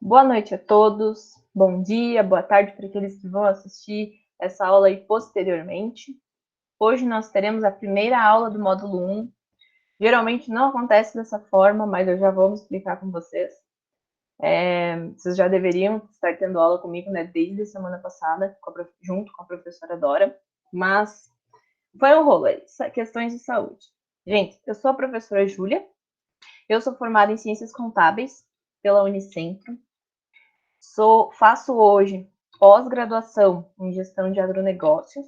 Boa noite a todos, bom dia, boa tarde para aqueles que vão assistir essa aula aí posteriormente. Hoje nós teremos a primeira aula do módulo 1. Geralmente não acontece dessa forma, mas eu já vou explicar com vocês. Vocês já deveriam estar tendo aula comigo, né, desde a semana passada, junto com a professora Dora, mas foi um rolo aí, questões de saúde. Gente, eu sou a professora Júlia, eu sou formada em Ciências Contábeis pela Unicentro. Faço hoje pós-graduação em Gestão de Agronegócios.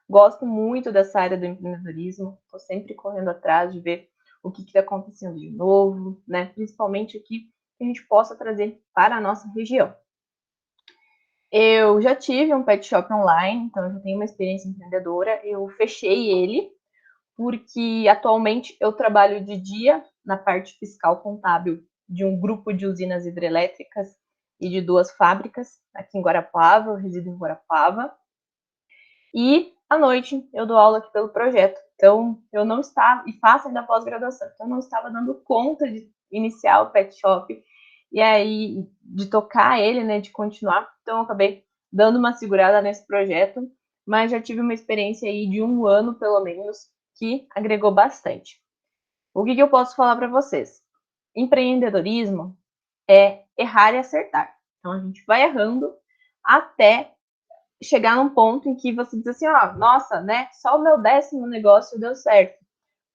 Gosto muito dessa área do empreendedorismo, estou sempre correndo atrás de ver o que está acontecendo de novo, né? Principalmente aqui, que a gente possa trazer para a nossa região. Eu já tive um pet shop online, então eu já tenho uma experiência empreendedora. Eu fechei ele, porque atualmente eu trabalho de dia na parte fiscal contábil de um grupo de usinas hidrelétricas e de 2 fábricas aqui em Guarapuava, eu resido em Guarapuava. E à noite eu dou aula aqui pelo projeto. Então eu não estava, e faço ainda pós-graduação, então eu não estava dando conta de iniciar o pet shop e aí de tocar ele, né, de continuar. Então eu acabei dando uma segurada nesse projeto, mas já tive uma experiência aí de 1 ano pelo menos que agregou bastante. O que eu posso falar para vocês? Empreendedorismo é errar e acertar. Então a gente vai errando até chegar num ponto em que você diz assim, ó, nossa, né, só o meu 10º negócio deu certo.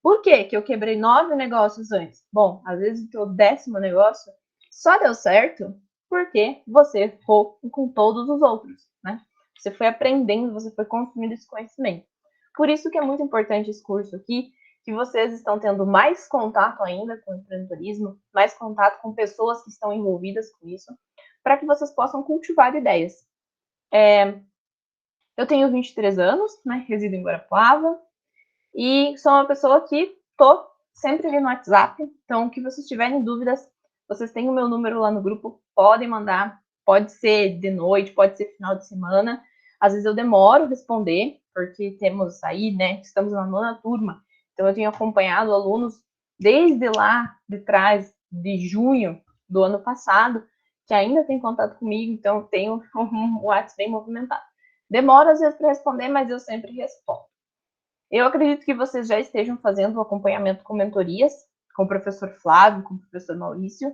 Por quê que eu quebrei 9 negócios antes? Bom, às vezes o teu 10º negócio só deu certo porque você errou com todos os outros, né? Você foi aprendendo, você foi construindo esse conhecimento. Por isso que é muito importante esse curso aqui, que vocês estão tendo mais contato ainda com o empreendedorismo, mais contato com pessoas que estão envolvidas com isso, para que vocês possam cultivar ideias. Eu tenho 23 anos, né? Resido em Guarapuava e sou uma pessoa que tô sempre ali no WhatsApp. Então, que vocês tiverem dúvidas, vocês têm o meu número lá no grupo, podem mandar. Pode ser de noite, pode ser final de semana. Às vezes eu demoro a responder, porque temos aí, né? Estamos na 9ª turma. Então, eu tenho acompanhado alunos desde lá de trás, de junho do ano passado, que ainda tem contato comigo. Então, eu tenho um WhatsApp bem movimentado. Demora às vezes para responder, mas eu sempre respondo. Eu acredito que vocês já estejam fazendo o acompanhamento com mentorias, com o professor Flávio, com o professor Maurício.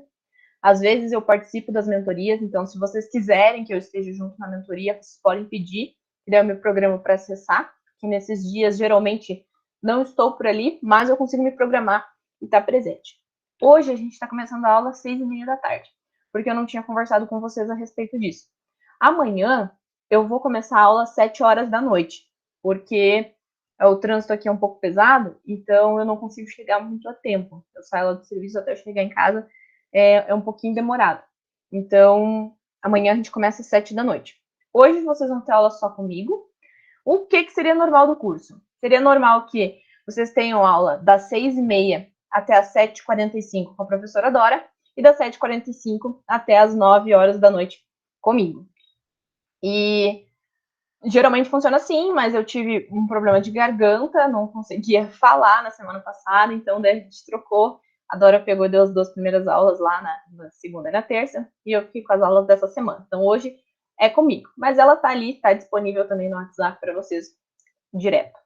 Às vezes eu participo das mentorias, então se vocês quiserem que eu esteja junto na mentoria, vocês podem pedir, que é o meu programa para acessar, que nesses dias geralmente não estou por ali, mas eu consigo me programar e estar presente. Hoje a gente está começando a aula às 6h30 da tarde, porque eu não tinha conversado com vocês a respeito disso. Amanhã eu vou começar a aula às 7 horas da noite, porque o trânsito aqui é um pouco pesado, então eu não consigo chegar muito a tempo. Eu saio lá do serviço até eu chegar em casa, é um pouquinho demorado. Então, amanhã a gente começa às 7 da noite. Hoje vocês vão ter aula só comigo. O que seria normal do curso? Seria normal que vocês tenham aula das 6h30 até as 7h45 com a professora Dora e das 7h45 até as 9 horas da noite comigo. E geralmente funciona assim, mas eu tive um problema de garganta, não conseguia falar na semana passada, então daí a gente trocou. A Dora pegou e deu as 2 primeiras aulas lá na segunda e na terça, e eu fiquei com as aulas dessa semana. Então hoje é comigo, mas ela tá ali, tá disponível também no WhatsApp para vocês direto.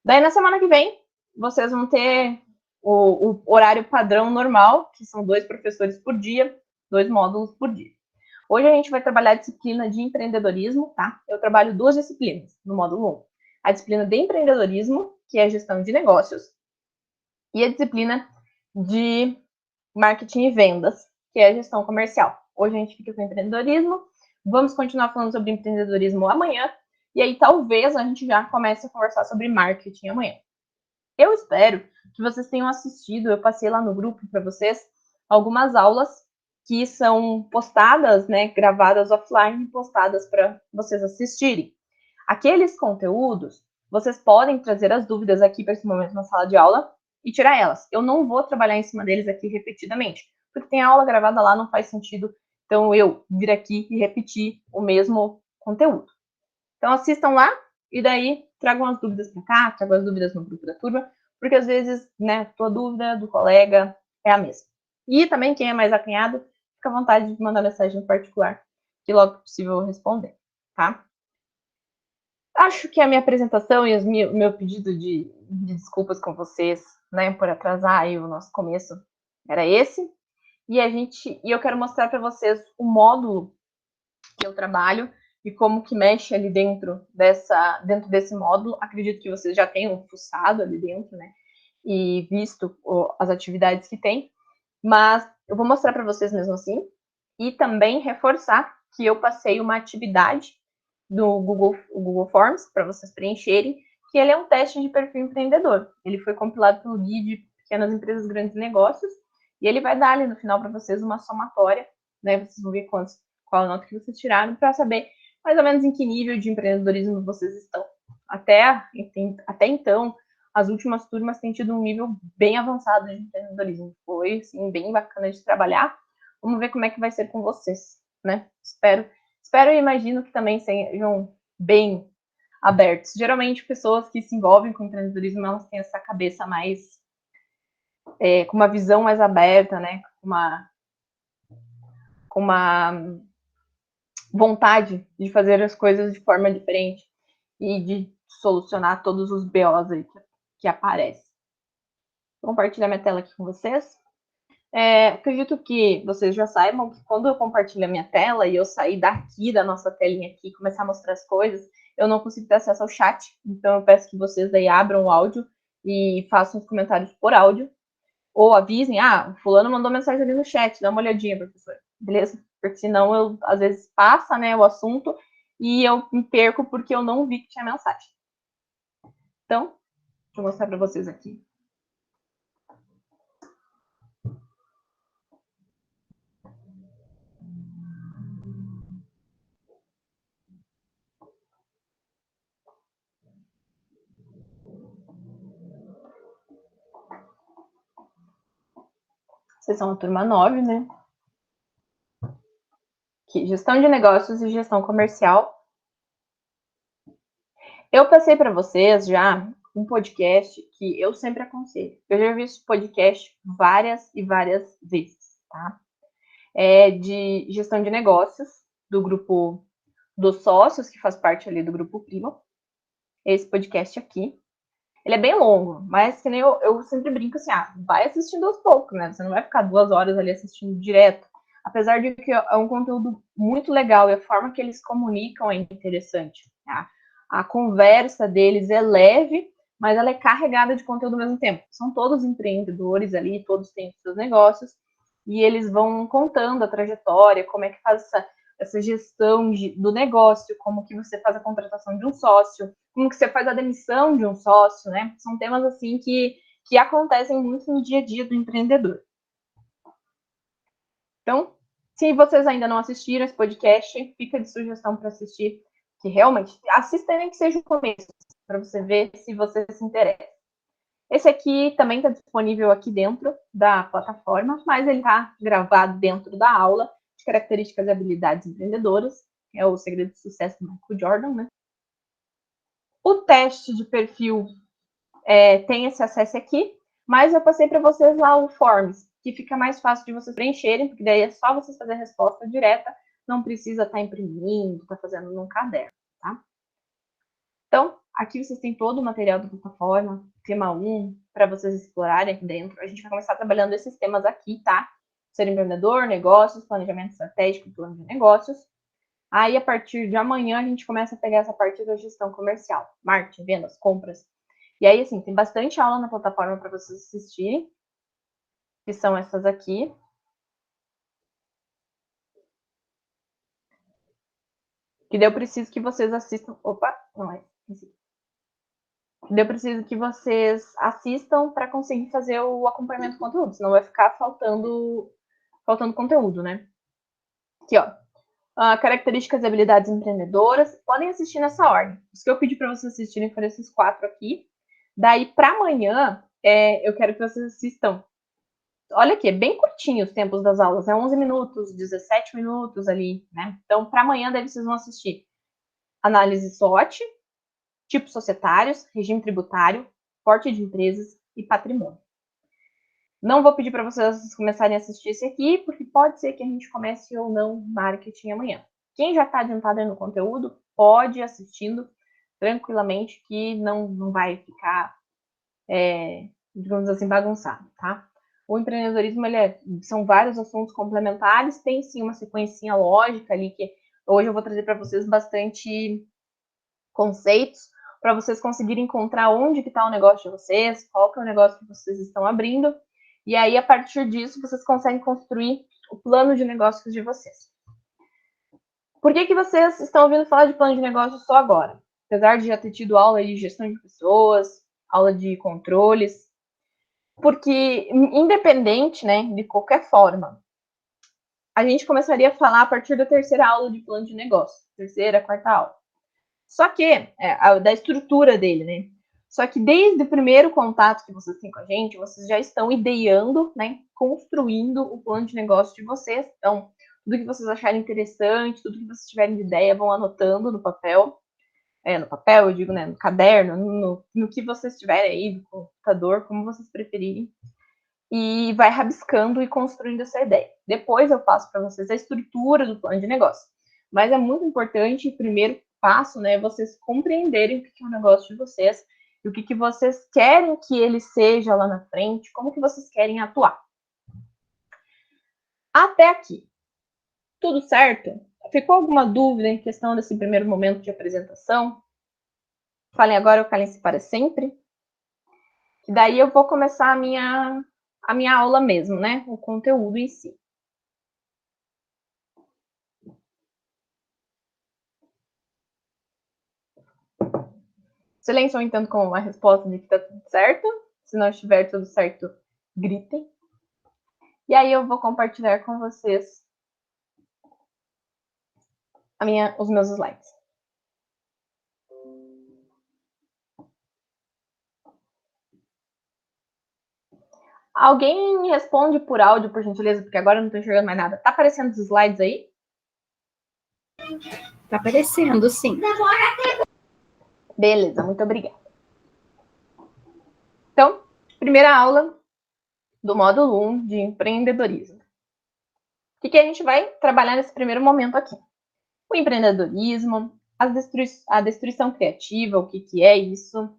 Daí na semana que vem, vocês vão ter o horário padrão normal, que são 2 professores por dia, 2 módulos por dia. Hoje a gente vai trabalhar a disciplina de empreendedorismo, tá? Eu trabalho 2 disciplinas no módulo 1. A disciplina de empreendedorismo, que é gestão de negócios, e a disciplina de marketing e vendas, que é gestão comercial. Hoje a gente fica com empreendedorismo, vamos continuar falando sobre empreendedorismo amanhã, e aí talvez a gente já comece a conversar sobre marketing amanhã. Eu espero que vocês tenham assistido, eu passei lá no grupo para vocês algumas aulas que são postadas, né, gravadas offline, postadas para vocês assistirem. Aqueles conteúdos, vocês podem trazer as dúvidas aqui para esse momento na sala de aula e tirar elas. Eu não vou trabalhar em cima deles aqui repetidamente, porque tem a aula gravada lá, não faz sentido, então eu vir aqui e repetir o mesmo conteúdo. Então assistam lá e daí tragam as dúvidas para cá, tragam as dúvidas no grupo da turma, porque às vezes, né, tua dúvida do colega é a mesma. E também, quem é mais acanhado, fica à vontade de mandar mensagem no particular, que logo que possível eu vou responder, tá? Acho que a minha apresentação e o meu pedido de desculpas com vocês, né, por atrasar aí o nosso começo, era esse. E eu quero mostrar para vocês o módulo que eu trabalho e como que mexe ali dentro desse módulo. Acredito que vocês já tenham fuçado ali dentro, né? E visto as atividades que tem, mas eu vou mostrar para vocês mesmo assim e também reforçar que eu passei uma atividade do Google Forms para vocês preencherem, que ele é um teste de perfil empreendedor. Ele foi compilado pelo Guia de Pequenas Empresas Grandes Negócios e ele vai dar ali no final para vocês uma somatória, né? Vocês vão ver qual a nota que vocês tiraram para saber mais ou menos em que nível de empreendedorismo vocês estão. Até então, as últimas turmas têm tido um nível bem avançado de empreendedorismo. Foi, assim, bem bacana de trabalhar. Vamos ver como é que vai ser com vocês, né? Espero e imagino que também sejam bem abertos. Geralmente, pessoas que se envolvem com empreendedorismo, elas têm essa cabeça mais, com uma visão mais aberta, né? Com uma vontade de fazer as coisas de forma diferente e de solucionar todos os BOs aí que aparecem. Vou compartilhar minha tela aqui com vocês. Acredito que vocês já saibam que quando eu compartilho a minha tela e eu sair daqui da nossa telinha aqui e começar a mostrar as coisas, eu não consigo ter acesso ao chat. Então eu peço que vocês daí abram o áudio e façam os comentários por áudio. Ou avisem, o fulano mandou mensagem ali no chat, dá uma olhadinha, professor. Beleza? Porque senão eu, às vezes, passa, né, o assunto e eu me perco porque eu não vi que tinha mensagem. Então, deixa eu mostrar para vocês aqui. Vocês são a turma 9, né? Que gestão de negócios e gestão comercial. Eu passei para vocês já um podcast que eu sempre aconselho. Eu já vi esse podcast várias e várias vezes, tá? É de gestão de negócios do grupo dos sócios, que faz parte ali do grupo Primo. Esse podcast aqui. Ele é bem longo, mas que nem eu sempre brinco assim, vai assistindo aos poucos, né? Você não vai ficar 2 horas ali assistindo direto. Apesar de que é um conteúdo muito legal e a forma que eles comunicam é interessante. Tá? A conversa deles é leve, mas ela é carregada de conteúdo ao mesmo tempo. São todos empreendedores ali, todos têm seus negócios, e eles vão contando a trajetória, como é que faz essa gestão do negócio, como que você faz a contratação de um sócio, como que você faz a demissão de um sócio, né? São temas assim que acontecem muito no dia a dia do empreendedor. Então, se vocês ainda não assistiram esse podcast, fica de sugestão para assistir, que realmente assista nem que seja o começo, para você ver se você se interessa. Esse aqui também está disponível aqui dentro da plataforma, mas ele está gravado dentro da aula de características e habilidades empreendedoras. É o segredo de sucesso do Michael Jordan, né? O teste de perfil tem esse acesso aqui, mas eu passei para vocês lá o Forms, que fica mais fácil de vocês preencherem, porque daí é só vocês fazerem a resposta direta, não precisa estar imprimindo, estar fazendo num caderno, tá? Então, aqui vocês têm todo o material da plataforma, tema 1, para vocês explorarem aqui dentro. A gente vai começar trabalhando esses temas aqui, tá? Ser empreendedor, negócios, planejamento estratégico, plano de negócios. Aí, a partir de amanhã, a gente começa a pegar essa parte da gestão comercial, marketing, vendas, compras. E aí, assim, tem bastante aula na plataforma para vocês assistirem, que são essas aqui. Que daí eu preciso que vocês assistam. Opa, não é esse. Daí eu preciso que vocês assistam para conseguir fazer o acompanhamento do conteúdo, senão vai ficar faltando conteúdo, né? Aqui, ó. Características e habilidades empreendedoras. Podem assistir nessa ordem. Os que eu pedi para vocês assistirem foram esses 4 aqui. Daí, para amanhã, eu quero que vocês assistam. Olha aqui, é bem curtinho os tempos das aulas. É 11 minutos, 17 minutos ali, né? Então, para amanhã, daí vocês vão assistir análise SWOT, tipos societários, regime tributário, porte de empresas e patrimônio. Não vou pedir para vocês começarem a assistir esse aqui, porque pode ser que a gente comece ou não marketing amanhã. Quem já está adiantado aí no conteúdo, pode ir assistindo tranquilamente, que não vai ficar, digamos assim, bagunçado, tá? O empreendedorismo, são vários assuntos complementares, tem sim uma sequencinha lógica ali, que hoje eu vou trazer para vocês bastante conceitos, para vocês conseguirem encontrar onde que está o negócio de vocês, qual que é o negócio que vocês estão abrindo, e aí, a partir disso, vocês conseguem construir o plano de negócios de vocês. Por que vocês estão ouvindo falar de plano de negócios só agora? Apesar de já ter tido aula de gestão de pessoas, aula de controles, porque, independente, né, de qualquer forma, a gente começaria a falar a partir da terceira aula de plano de negócio, terceira, quarta aula. Só que, da estrutura dele, né? Só que desde o primeiro contato que vocês têm com a gente, vocês já estão ideando, né? Construindo o plano de negócio de vocês. Então, tudo que vocês acharem interessante, tudo que vocês tiverem de ideia, vão anotando no papel. No papel, eu digo, né? No caderno, no que vocês tiverem aí, no computador, como vocês preferirem. E vai rabiscando e construindo essa ideia. Depois eu passo para vocês a estrutura do plano de negócio. Mas é muito importante, primeiro passo, né, vocês compreenderem o que é o negócio de vocês e o que vocês querem que ele seja lá na frente, como que vocês querem atuar. Até aqui, tudo certo? Ficou alguma dúvida em questão desse primeiro momento de apresentação? Falem agora ou calem-se para sempre. E daí eu vou começar a minha aula mesmo, né? O conteúdo em si. Silêncio, eu entendo como uma resposta de que tá tudo certo. Se não estiver tudo certo, gritem. E aí eu vou compartilhar com vocês os meus slides. Alguém responde por áudio, por gentileza, porque agora eu não tô enxergando mais nada. Tá aparecendo os slides aí? Tá aparecendo, sim. Beleza, muito obrigada. Então, primeira aula do módulo 1 de empreendedorismo. O que a gente vai trabalhar nesse primeiro momento aqui? O empreendedorismo, a destruição criativa, o que é isso,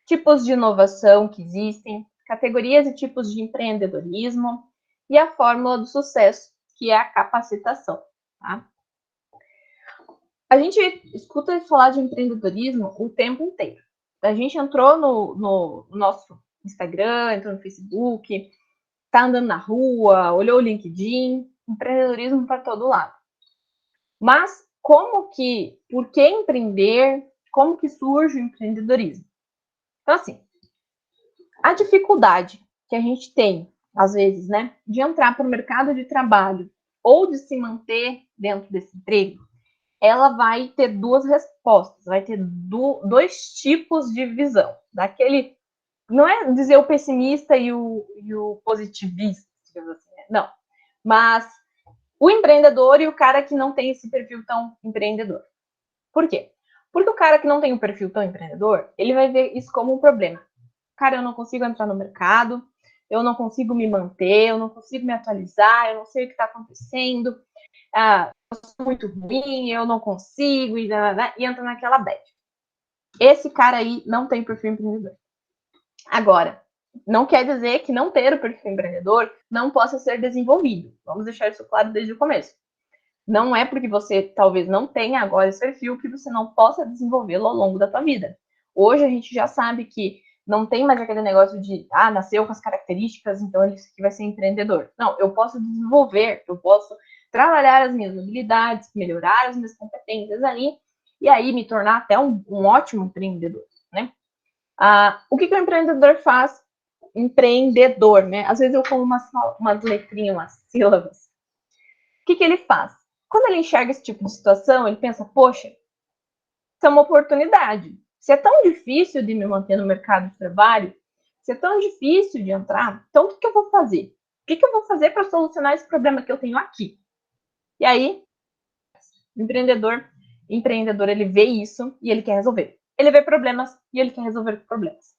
tipos de inovação que existem, categorias e tipos de empreendedorismo e a fórmula do sucesso, que é a capacitação. Tá? A gente escuta falar de empreendedorismo o tempo inteiro. A gente entrou no nosso Instagram, entrou no Facebook, tá andando na rua, olhou o LinkedIn, empreendedorismo para todo lado. Mas por que empreender? Como que surge o empreendedorismo? Então, assim, a dificuldade que a gente tem, às vezes, né, de entrar para o mercado de trabalho ou de se manter dentro desse emprego, ela vai ter duas respostas, vai ter dois tipos de visão. Daquele, não é dizer o pessimista e o positivista, assim, não, mas o empreendedor e o cara que não tem esse perfil tão empreendedor. Por quê? Porque o cara que não tem um perfil tão empreendedor, ele vai ver isso como um problema. Cara, eu não consigo entrar no mercado, eu não consigo me manter, eu não consigo me atualizar, eu não sei o que está acontecendo, eu sou muito ruim, eu não consigo, e entra naquela bad. Esse cara aí não tem perfil empreendedor. Agora, não quer dizer que não ter o perfil empreendedor não possa ser desenvolvido. Vamos deixar isso claro desde o começo. Não é porque você talvez não tenha agora esse perfil que você não possa desenvolvê-lo ao longo da tua vida. Hoje a gente já sabe que não tem mais aquele negócio de, nasceu com as características, então ele vai ser empreendedor. Não, eu posso desenvolver, eu posso trabalhar as minhas habilidades, melhorar as minhas competências ali, e aí me tornar até um ótimo empreendedor, né? O que o empreendedor faz? Empreendedor, né? Às vezes eu como umas letrinhas, umas sílabas. O que ele faz? Quando ele enxerga esse tipo de situação, ele pensa, poxa, isso é uma oportunidade. Se é tão difícil de me manter no mercado de trabalho, se é tão difícil de entrar, então o que eu vou fazer? O que eu vou fazer para solucionar esse problema que eu tenho aqui? E aí, o empreendedor, ele vê isso e ele quer resolver. Ele vê problemas e ele quer resolver problemas.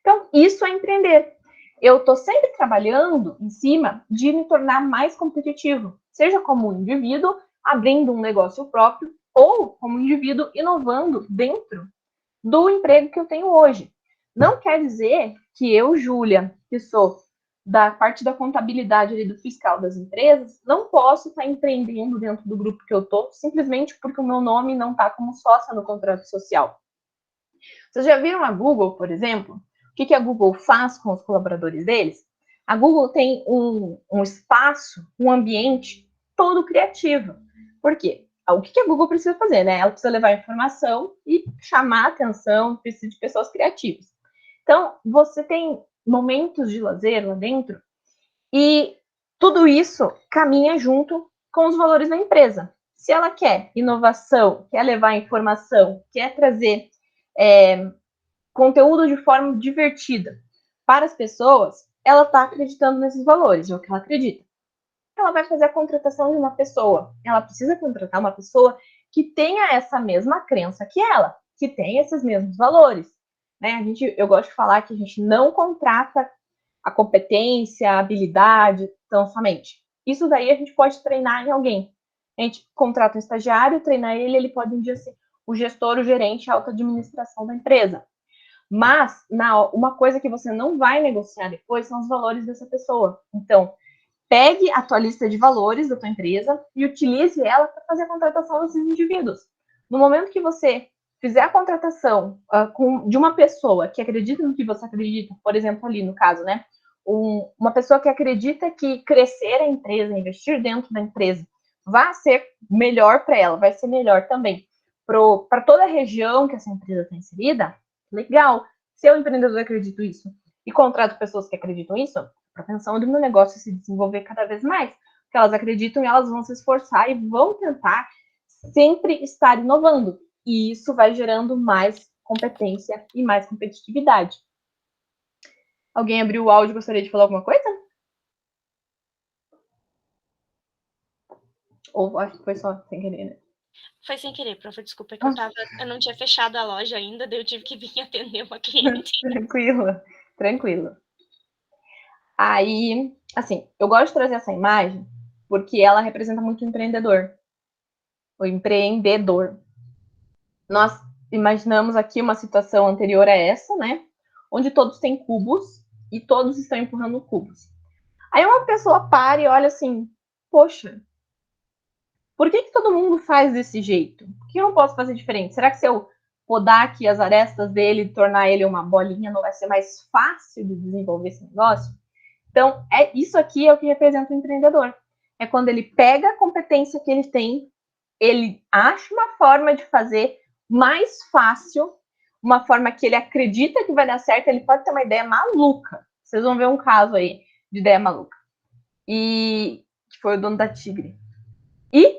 Então, isso é empreender. eu estou sempre trabalhando em cima de me tornar mais competitivo, seja como indivíduo, abrindo um negócio próprio, ou como indivíduo, inovando dentro do emprego que eu tenho hoje. Não quer dizer que eu, Júlia, que sou da parte da contabilidade ali, do fiscal das empresas, não posso estar empreendendo dentro do grupo que eu estou, simplesmente porque o meu nome não está como sócia no contrato social. Vocês já viram a Google, por exemplo? O que a Google faz com os colaboradores deles? A Google tem um espaço, um ambiente todo criativo. Por quê? O que a Google precisa fazer, né? Ela precisa levar informação e chamar a atenção, precisa de pessoas criativas. Então, você tem momentos de lazer lá dentro e tudo isso caminha junto com os valores da empresa. Se ela quer inovação, quer levar informação, quer trazer conteúdo de forma divertida para as pessoas, ela está acreditando nesses valores, é o que ela acredita. Ela vai fazer a contratação de uma pessoa. Ela precisa contratar uma pessoa que tenha essa mesma crença que ela, que tenha esses mesmos valores. Né? Eu gosto de falar que a gente não contrata a competência, a habilidade, tão somente. Isso daí a gente pode treinar em alguém. A gente contrata um estagiário, treinar ele, ele pode um dia ser o gestor, o gerente, a alta administração da empresa. Mas uma coisa que você não vai negociar depois são os valores dessa pessoa. Então, pegue a tua lista de valores da tua empresa e utilize ela para fazer a contratação desses indivíduos. No momento que você fizer a contratação de uma pessoa que acredita no que você acredita, por exemplo, ali no caso, né? Uma pessoa que acredita que crescer a empresa, investir dentro da empresa, vai ser melhor para ela, vai ser melhor também para toda a região que essa empresa está inserida, legal. Se eu, empreendedor, acredito isso e contrato pessoas que acreditam isso, a propensão do meu negócio se desenvolver cada vez mais. Porque elas acreditam e elas vão se esforçar e vão tentar sempre estar inovando. E isso vai gerando mais competência e mais competitividade. Alguém abriu o áudio e gostaria de falar alguma coisa? Ou acho que foi só sem querer, né? Foi sem querer, prof. Desculpa, que eu não tinha fechado a loja ainda, daí eu tive que vir atender uma cliente. Tranquilo, tranquilo. Aí, assim, eu gosto de trazer essa imagem porque ela representa muito o empreendedor. O empreendedor. Nós imaginamos aqui uma situação anterior a essa, né? Onde todos têm cubos e todos estão empurrando cubos. Aí uma pessoa para e olha assim, poxa, por que todo mundo faz desse jeito? Por que eu não posso fazer diferente? Será que se eu podar aqui as arestas dele e tornar ele uma bolinha, não vai ser mais fácil de desenvolver esse negócio? Então, isso aqui é o que representa o empreendedor. É quando ele pega a competência que ele tem, ele acha uma forma de fazer mais fácil, uma forma que ele acredita que vai dar certo, ele pode ter uma ideia maluca. Vocês vão ver um caso aí de ideia maluca. E que foi o dono da Tigre. E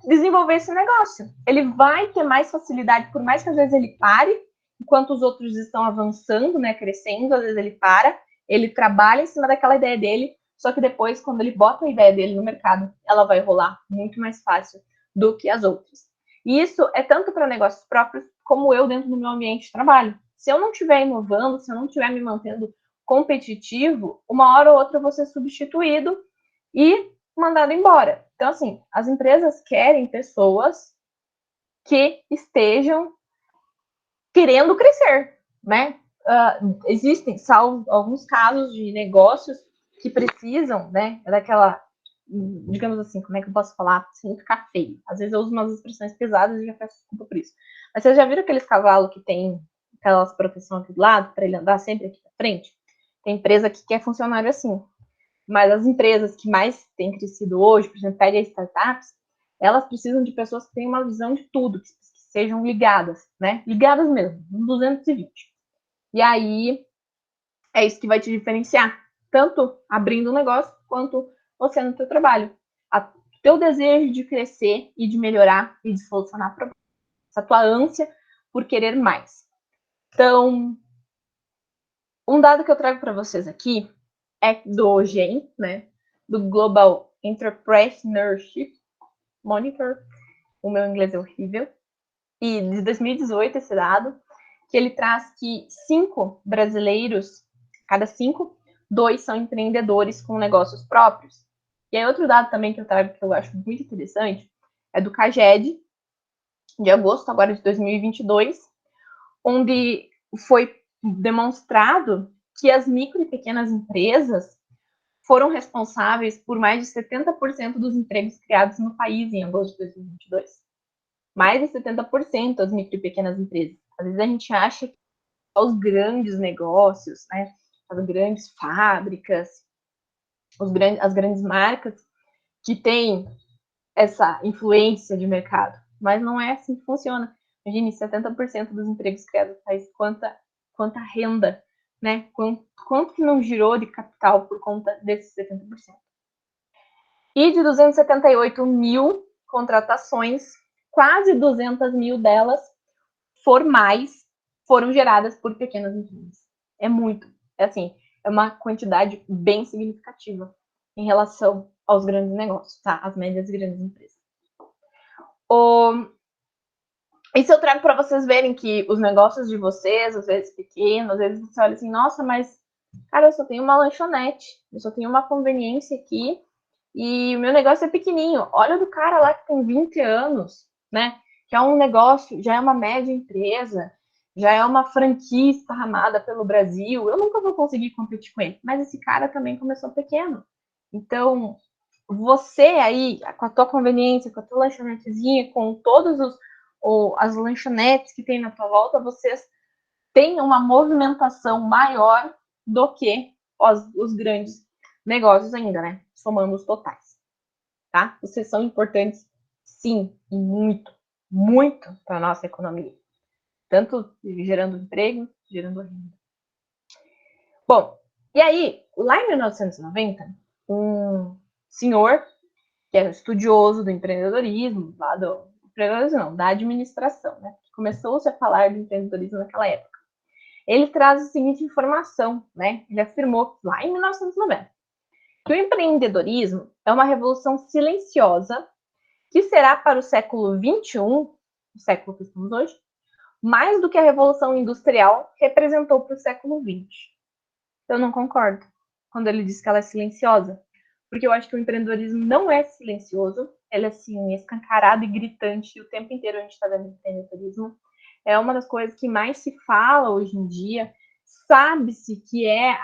desenvolver esse negócio. Ele vai ter mais facilidade, por mais que às vezes ele pare, enquanto os outros estão avançando, né, crescendo, às vezes ele para, ele trabalha em cima daquela ideia dele, só que depois, quando ele bota a ideia dele no mercado, ela vai rolar muito mais fácil do que as outras. E isso é tanto para negócios próprios, como eu dentro do meu ambiente de trabalho. Se eu não estiver inovando, se eu não estiver me mantendo competitivo, uma hora ou outra eu vou ser substituído e mandado embora. Então, assim, as empresas querem pessoas que estejam querendo crescer, né? Existem alguns casos de negócios que precisam, né, daquela, digamos assim, como é que eu posso falar sem ficar feio? Às vezes eu uso umas expressões pesadas e já peço desculpa por isso. Mas vocês já viram aqueles cavalos que tem aquelas proteções aqui do lado para ele andar sempre aqui para frente? Tem empresa que quer funcionário assim. Mas as empresas que mais têm crescido hoje, por exemplo, pega as startups, elas precisam de pessoas que tenham uma visão de tudo, que sejam ligadas, né? Ligadas mesmo, 220. E aí é isso que vai te diferenciar, tanto abrindo um negócio quanto você no teu trabalho. O teu desejo de crescer e de melhorar e de solucionar problemas. Essa tua ânsia por querer mais. Então, um dado que eu trago para vocês aqui é do GEM, né? Do Global Entrepreneurship Monitor. O meu inglês é horrível. E de 2018 esse dado, que ele traz que 5 brasileiros, cada 5, 2 são empreendedores com negócios próprios. E aí, outro dado também que eu trago, que eu acho muito interessante, é do CAGED, de agosto agora de 2022, onde foi demonstrado que as micro e pequenas empresas foram responsáveis por mais de 70% dos empregos criados no país em agosto de 2022. Mais de 70% das micro e pequenas empresas. Às vezes a gente acha que os grandes negócios, né, as grandes fábricas, as grandes marcas que têm essa influência de mercado, mas não é assim que funciona. Imagine, 70% dos empregos criados no país, quanta renda, né? Quanto que não girou de capital por conta desses 70%. E de 278 mil contratações, quase 200 mil delas formais foram geradas por pequenas empresas. É muito, assim, é uma quantidade bem significativa em relação aos grandes negócios, tá? As médias e grandes empresas. Isso eu trago para vocês verem que os negócios de vocês, às vezes pequenos, às vezes você olha assim, nossa, mas, cara, eu só tenho uma lanchonete, eu só tenho uma conveniência aqui e o meu negócio é pequenininho. Olha do cara lá que tem 20 anos, né? Que é um negócio, já é uma média empresa, já é uma franquia esparramada pelo Brasil. Eu nunca vou conseguir competir com ele. Mas esse cara também começou pequeno. Então, você aí, com a tua conveniência, com a tua lanchonetezinha, com todos as lanchonetes que tem na tua volta, vocês têm uma movimentação maior do que os grandes negócios ainda, né? Somando os totais, tá? Vocês são importantes, sim, e muito, muito para a nossa economia. Tanto gerando emprego, gerando renda. Bom, e aí, lá em 1990, um senhor que era estudioso do empreendedorismo, da administração, né? Começou-se a falar de empreendedorismo naquela época. Ele traz a seguinte informação, né? Ele afirmou lá em 1990 que o empreendedorismo é uma revolução silenciosa que será para o século XXI, o século que estamos hoje, mais do que a revolução industrial representou para o século XX. Eu não concordo quando ele diz que ela é silenciosa, porque eu acho que o empreendedorismo não é silencioso, ele é assim, escancarado e gritante, e o tempo inteiro a gente está vendo empreendedorismo. É uma das coisas que mais se fala hoje em dia, sabe-se que é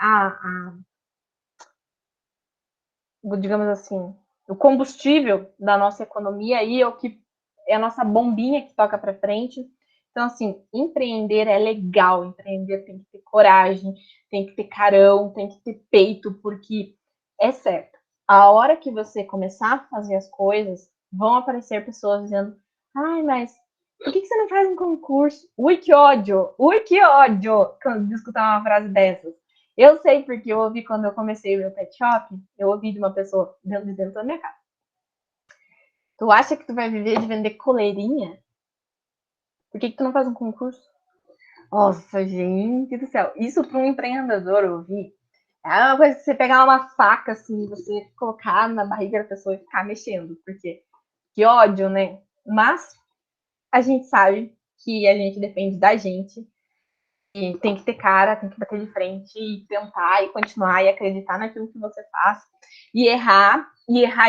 digamos assim, o combustível da nossa economia e é o que é a nossa bombinha que toca para frente. Então, assim, empreender é legal, empreender tem que ter coragem, tem que ter carão, tem que ter peito, porque é certo. A hora que você começar a fazer as coisas, vão aparecer pessoas dizendo, ai, mas por que você não faz um concurso? Ui, que ódio! Ui, que ódio! Quando escutar uma frase dessas. Eu sei porque eu ouvi quando eu comecei o meu pet shop, eu ouvi de uma pessoa dentro da minha casa. Tu acha que tu vai viver de vender coleirinha? Por que tu não faz um concurso? Nossa, gente do céu. Isso para um empreendedor ouvir é uma coisa que você pegar uma faca assim, você colocar na barriga da pessoa e ficar mexendo, porque que ódio, né? Mas a gente sabe que a gente depende da gente e tem que ter cara, tem que bater de frente e tentar e continuar e acreditar naquilo que você faz e errar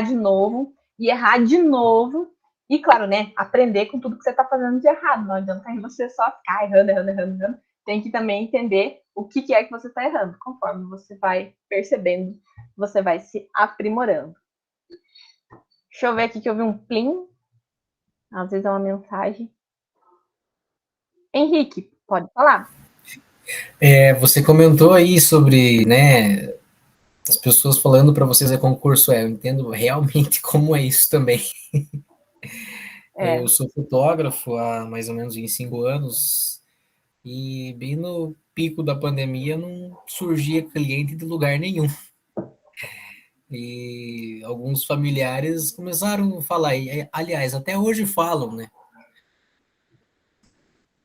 de novo, e errar de novo. E claro, né, aprender com tudo que você está fazendo de errado. Não adianta você só ficar errando. Tem que também entender o que é que você está errando. Conforme você vai percebendo, você vai se aprimorando. Deixa eu ver aqui que eu vi um plim. Às vezes é uma mensagem. Henrique, pode falar. Você comentou aí sobre, né, as pessoas falando para vocês é concurso, eu entendo realmente como é isso também. Eu sou fotógrafo há mais ou menos 25 anos e bem no pico da pandemia não surgia cliente de lugar nenhum. E alguns familiares começaram a falar, e, aliás, até hoje falam, né?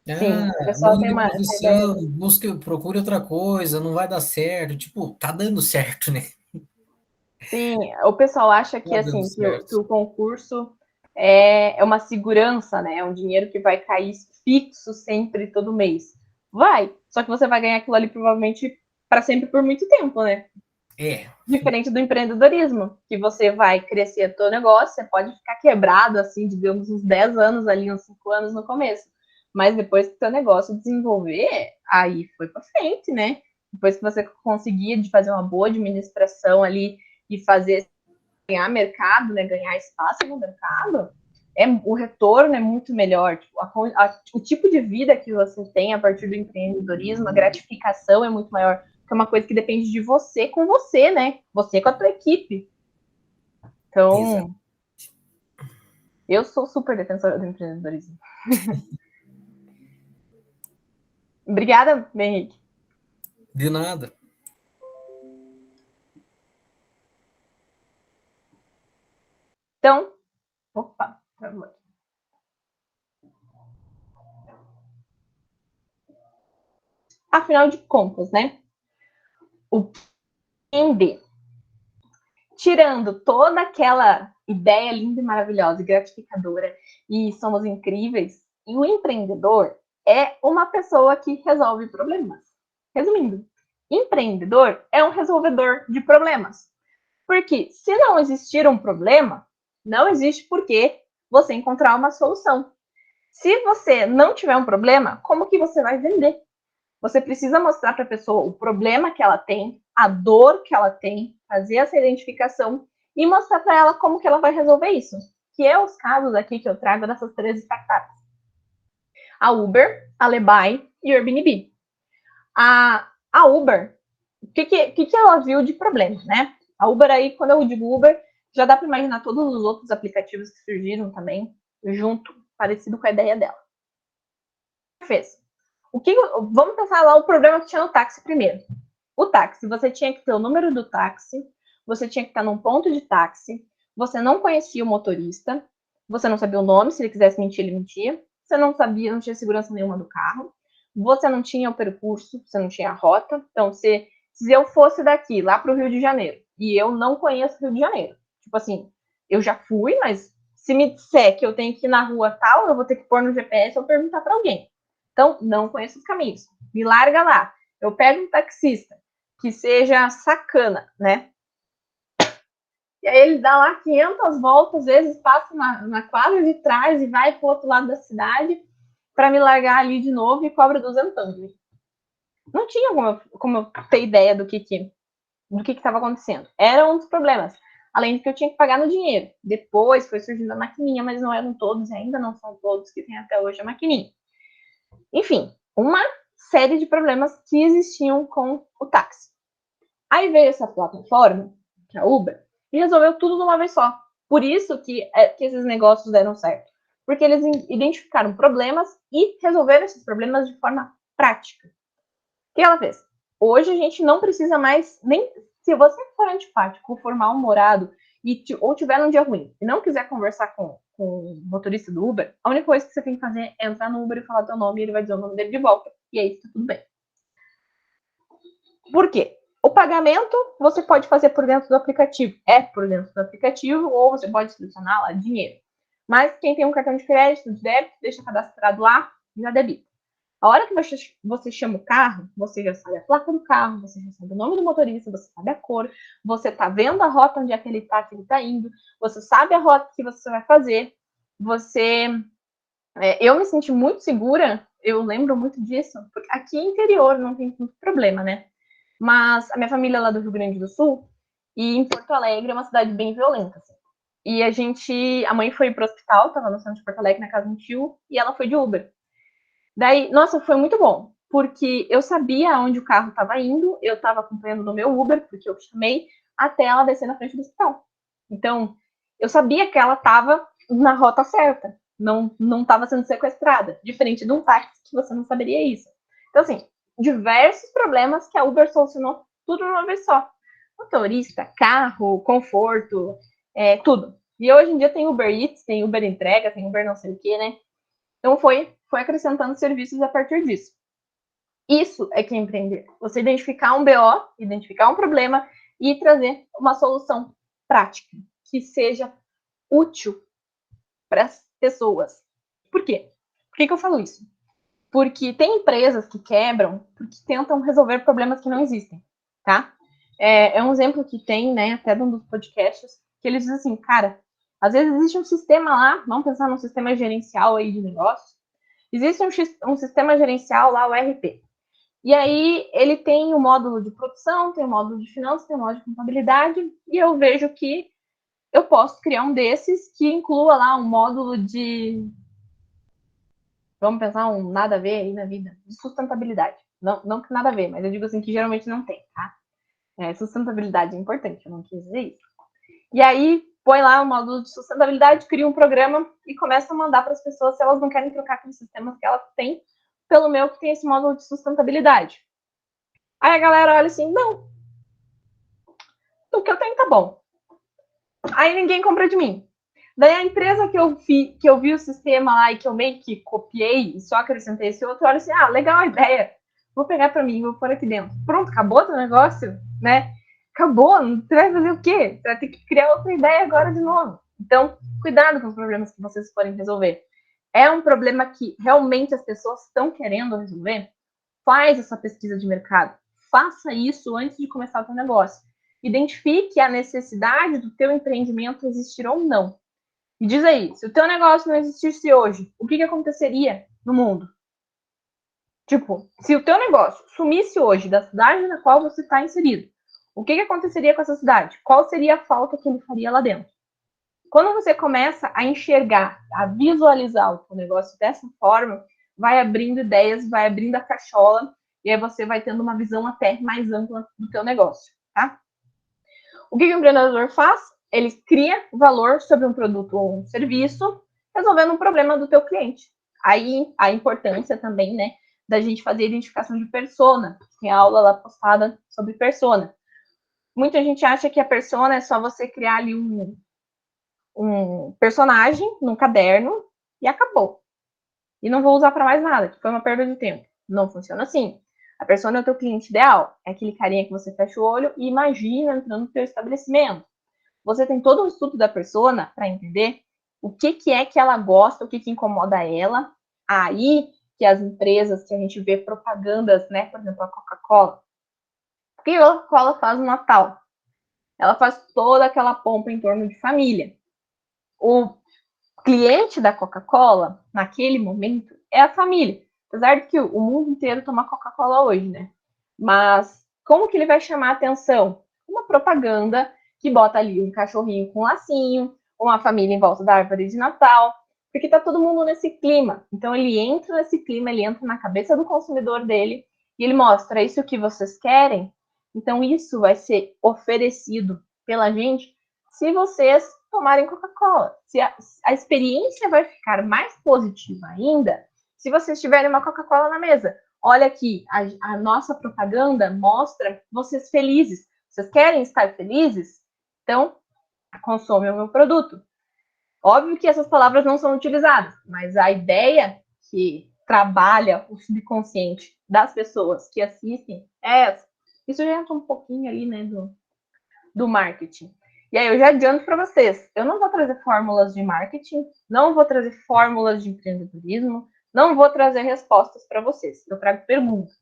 Sim, o pessoal Muda tem de essa ideia. profissão, procure outra coisa, não vai dar certo. Tipo, tá dando certo, né? Sim, o pessoal acha que Tá dando assim que certo. o concurso é uma segurança, né? É um dinheiro que vai cair fixo sempre todo mês. Vai, só que você vai ganhar aquilo ali provavelmente para sempre por muito tempo, né? Diferente do empreendedorismo, que você vai crescer teu negócio, você pode ficar quebrado, assim, digamos, uns 10 anos ali, uns 5 anos no começo. Mas depois que o teu negócio desenvolver, aí foi para frente, né? Depois que você conseguir de fazer uma boa administração ali e fazer ganhar mercado, né? Ganhar espaço no mercado, o retorno é muito melhor. Tipo, o tipo de vida que você tem a partir do empreendedorismo, a gratificação é muito maior. Que é uma coisa que depende de você com você, né? Você com a tua equipe. Então, exato. Eu sou super defensora do empreendedorismo. Obrigada, Henrique. De nada. Então, opa, por favor. Afinal de contas, né? O empreender, tirando toda aquela ideia linda e maravilhosa e gratificadora e somos incríveis, e o empreendedor é uma pessoa que resolve problemas. Resumindo, empreendedor é um resolvedor de problemas. Porque se não existir um problema, não existe por que você encontrar uma solução. Se você não tiver um problema, como que você vai vender? Você precisa mostrar para a pessoa o problema que ela tem, a dor que ela tem, fazer essa identificação e mostrar para ela como que ela vai resolver isso. Que é os casos aqui que eu trago dessas 3 startups. A Uber, a Lebuy e o Airbnb. A Uber, o que ela viu de problema, né? A Uber aí, quando eu digo Uber, já dá para imaginar todos os outros aplicativos que surgiram também, junto, parecido com a ideia dela. O que fez? Vamos pensar lá o problema que tinha no táxi primeiro. O táxi, você tinha que ter o número do táxi, você tinha que estar num ponto de táxi, você não conhecia o motorista, você não sabia o nome, se ele quisesse mentir, ele mentia, você não sabia, não tinha segurança nenhuma do carro, você não tinha o percurso, você não tinha a rota. Então, se eu fosse daqui, lá para o Rio de Janeiro, e eu não conheço o Rio de Janeiro, tipo assim, eu já fui, mas se me disser que eu tenho que ir na rua tal, eu vou ter que pôr no GPS ou perguntar para alguém. Então, não conheço os caminhos. Me larga lá. Eu pego um taxista que seja sacana, né? E aí ele dá lá 500 voltas, às vezes passa na quadra de trás e vai para o outro lado da cidade para me largar ali de novo e cobra 200. Não tinha como eu ter ideia do que estava acontecendo. Era um dos problemas. Além de que eu tinha que pagar no dinheiro. Depois foi surgindo a maquininha, mas não eram todos, ainda não são todos que tem até hoje a maquininha. Enfim, uma série de problemas que existiam com o táxi. Aí veio essa plataforma, que é a Uber, e resolveu tudo de uma vez só. Por isso que esses negócios deram certo. Porque eles identificaram problemas e resolveram esses problemas de forma prática. O que ela fez? Hoje a gente não precisa mais, nem se você for antipático, for mal-humorado ou tiver num dia ruim e não quiser conversar com o motorista do Uber, a única coisa que você tem que fazer é entrar no Uber e falar teu nome e ele vai dizer o nome dele de volta. E aí tá tudo bem. Por quê? O pagamento você pode fazer por dentro do aplicativo. É por dentro do aplicativo ou você pode selecionar lá dinheiro. Mas quem tem um cartão de crédito, de débito, deixa cadastrado lá, já debita. A hora que você chama o carro, você já sabe a placa do carro, você já sabe o nome do motorista, você sabe a cor, você tá vendo a rota onde é que ele tá indo, você sabe a rota que você vai fazer, eu me senti muito segura, eu lembro muito disso, porque aqui é interior não tem muito problema, né? Mas a minha família é lá do Rio Grande do Sul, e em Porto Alegre é uma cidade bem violenta, assim. E a mãe foi pro hospital, tava no centro de Porto Alegre, na casa de um tio, e ela foi de Uber. Daí, nossa, foi muito bom, porque eu sabia onde o carro estava indo, eu estava acompanhando no meu Uber, porque eu chamei, até ela descer na frente do hospital. Então, eu sabia que ela estava na rota certa, não estava sendo sequestrada, diferente de um táxi que você não saberia isso. Então, assim, diversos problemas que a Uber solucionou tudo de uma vez só. Motorista, carro, conforto, tudo. E hoje em dia tem Uber Eats, tem Uber Entrega, tem Uber não sei o que, né? Então foi acrescentando serviços a partir disso. Isso é que é empreender. Você identificar um BO, identificar um problema e trazer uma solução prática que seja útil para as pessoas. Por quê? Por que eu falo isso? Porque tem empresas que quebram porque tentam resolver problemas que não existem, tá? É um exemplo que tem, né, até num dos podcasts, que eles dizem assim, cara, às vezes existe um sistema lá, vamos pensar num sistema gerencial aí de negócios, existe um sistema gerencial lá, o ERP. E aí ele tem o módulo de produção, tem o módulo de finanças, tem o módulo de contabilidade, e eu vejo que eu posso criar um desses que inclua lá um módulo de, vamos pensar um nada a ver aí na vida, de sustentabilidade. Não que nada a ver, mas eu digo assim que geralmente não tem, tá? Sustentabilidade é importante, eu não quis dizer isso. E aí põe lá o módulo de sustentabilidade, cria um programa e começa a mandar para as pessoas se elas não querem trocar aqueles sistemas que elas têm pelo meu que tem esse módulo de sustentabilidade. Aí a galera olha assim, não, o que eu tenho tá bom. Aí ninguém compra de mim. Daí a empresa que eu vi o sistema lá e que eu meio que copiei e só acrescentei esse outro, olha assim, legal a ideia. Vou pegar para mim, vou pôr aqui dentro. Pronto, acabou o negócio, né? Acabou, você vai fazer o quê? Você vai ter que criar outra ideia agora de novo. Então, cuidado com os problemas que vocês forem resolver. É um problema que realmente as pessoas estão querendo resolver? Faz essa pesquisa de mercado. Faça isso antes de começar o seu negócio. Identifique a necessidade do teu empreendimento existir ou não. E diz aí, se o teu negócio não existisse hoje, o que aconteceria no mundo? Tipo, se o teu negócio sumisse hoje da cidade na qual você está inserido, o que aconteceria com essa cidade? Qual seria a falta que ele faria lá dentro? Quando você começa a enxergar, a visualizar o teu negócio dessa forma, vai abrindo ideias, vai abrindo a cachola, e aí você vai tendo uma visão até mais ampla do teu negócio, tá? O que o empreendedor faz? Ele cria valor sobre um produto ou um serviço, resolvendo um problema do teu cliente. Aí a importância também, né, da gente fazer identificação de persona. Tem aula lá postada sobre persona. Muita gente acha que a persona é só você criar ali um personagem num caderno e acabou. E não vou usar para mais nada, que foi uma perda de tempo. Não funciona assim. A persona é o teu cliente ideal. É aquele carinha que você fecha o olho e imagina entrando no teu estabelecimento. Você tem todo um estudo da persona para entender o que é que ela gosta, o que incomoda ela. Aí que as empresas que a gente vê propagandas, né? Por exemplo, a Coca-Cola. O que a Coca-Cola faz no Natal? Ela faz toda aquela pompa em torno de família. O cliente da Coca-Cola, naquele momento, é a família. Apesar de que o mundo inteiro toma Coca-Cola hoje, né? Mas como que ele vai chamar a atenção? Uma propaganda que bota ali um cachorrinho com lacinho, uma família em volta da árvore de Natal, porque tá todo mundo nesse clima. Então ele entra nesse clima, ele entra na cabeça do consumidor dele e ele mostra isso que vocês querem. Então isso vai ser oferecido pela gente se vocês tomarem Coca-Cola. Se a experiência vai ficar mais positiva ainda se vocês tiverem uma Coca-Cola na mesa. Olha aqui, a nossa propaganda mostra vocês felizes. Vocês querem estar felizes? Então, consome o meu produto. Óbvio que essas palavras não são utilizadas, mas a ideia que trabalha o subconsciente das pessoas que assistem é essa. Isso já entra um pouquinho ali, né, do marketing. E aí eu já adianto para vocês, eu não vou trazer fórmulas de marketing, não vou trazer fórmulas de empreendedorismo, não vou trazer respostas para vocês. Eu trago perguntas.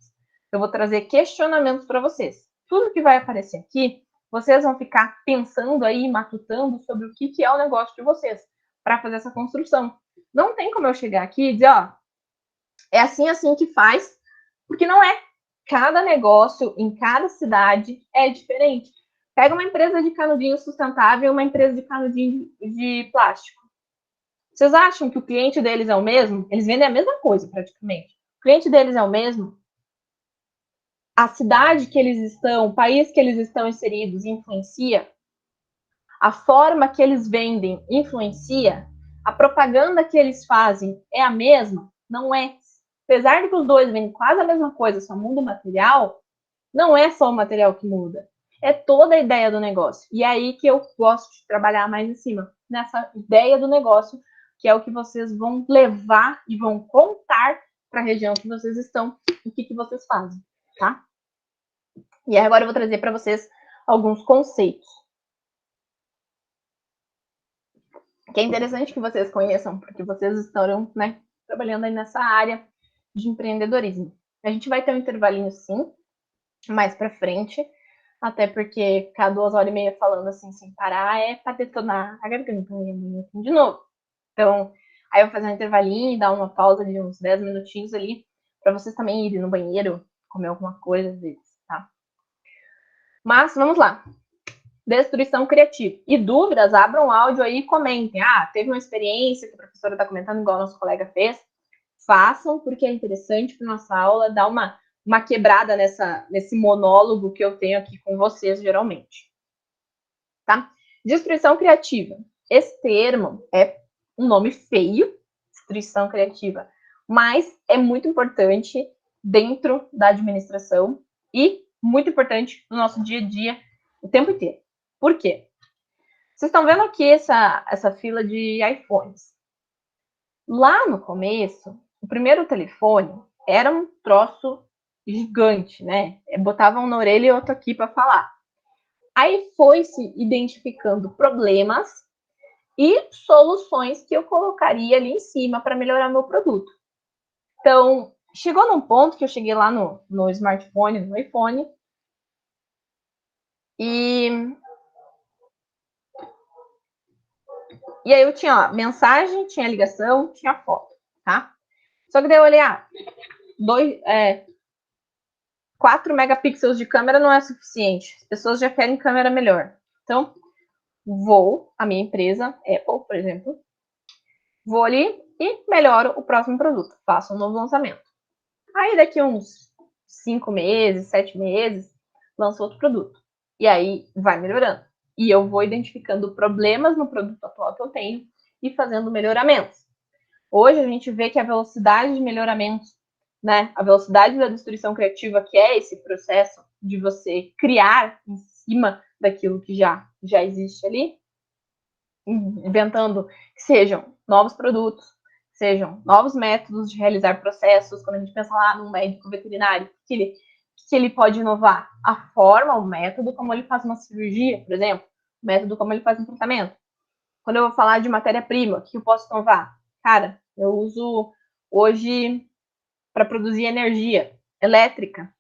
Eu vou trazer questionamentos para vocês. Tudo que vai aparecer aqui, vocês vão ficar pensando aí, matutando sobre o que é o negócio de vocês para fazer essa construção. Não tem como eu chegar aqui e dizer, é assim que faz, porque não é. Cada negócio em cada cidade é diferente. Pega uma empresa de canudinho sustentável e uma empresa de canudinho de plástico. Vocês acham que o cliente deles é o mesmo? Eles vendem a mesma coisa, praticamente. O cliente deles é o mesmo? A cidade que eles estão, o país que eles estão inseridos influencia? A forma que eles vendem influencia? A propaganda que eles fazem é a mesma? Não é. Apesar de que os dois vendem quase a mesma coisa, só muda o material, não é só o material que muda. É toda a ideia do negócio. E é aí que eu gosto de trabalhar mais em cima, nessa ideia do negócio, que é o que vocês vão levar e vão contar para a região que vocês estão, o que vocês fazem, tá? E aí agora eu vou trazer para vocês alguns conceitos. Que é interessante que vocês conheçam, porque vocês estarão, né, trabalhando aí nessa área de empreendedorismo. A gente vai ter um intervalinho, sim, mais para frente, Até porque ficar 2 horas e meia falando assim sem parar é pra detonar a garganta de novo. Então, aí eu vou fazer um intervalinho e dar uma pausa de uns 10 minutinhos ali, para vocês também irem no banheiro, comer alguma coisa às vezes, tá? Mas vamos lá. Destruição criativa. E dúvidas, abram um áudio aí e comentem. Ah, teve uma experiência que a professora está comentando, igual nosso colega fez. Façam, porque é interessante para nossa aula dar uma quebrada nesse monólogo que eu tenho aqui com vocês, geralmente. Tá? Destruição criativa. Esse termo é um nome feio, destruição criativa, mas é muito importante dentro da administração e muito importante no nosso dia a dia o tempo inteiro. Por quê? Vocês estão vendo aqui essa fila de iPhones. Lá no começo, o primeiro telefone era um troço gigante, né? Botava um na orelha e outro aqui para falar. Aí foi se identificando problemas e soluções que eu colocaria ali em cima para melhorar meu produto. Então, chegou num ponto que eu cheguei lá no smartphone, no iPhone, e aí eu tinha ó, mensagem, tinha ligação, tinha foto, tá? Só que daí eu olhei, 4 megapixels de câmera não é suficiente. As pessoas já querem câmera melhor. Então, a minha empresa, Apple, por exemplo, vou ali e melhoro o próximo produto. Faço um novo lançamento. Aí daqui uns 5 meses, 7 meses, lanço outro produto. E aí vai melhorando. E eu vou identificando problemas no produto atual que eu tenho e fazendo melhoramentos. Hoje a gente vê que a velocidade de melhoramento, né, a velocidade da destruição criativa, que é esse processo de você criar em cima daquilo que já existe ali, inventando que sejam novos produtos, sejam novos métodos de realizar processos. Quando a gente pensa lá num médico veterinário, que ele pode inovar? A forma, o método como ele faz uma cirurgia, por exemplo, o método como ele faz um tratamento. Quando eu vou falar de matéria-prima, o que eu posso inovar? Cara, eu uso hoje para produzir energia elétrica,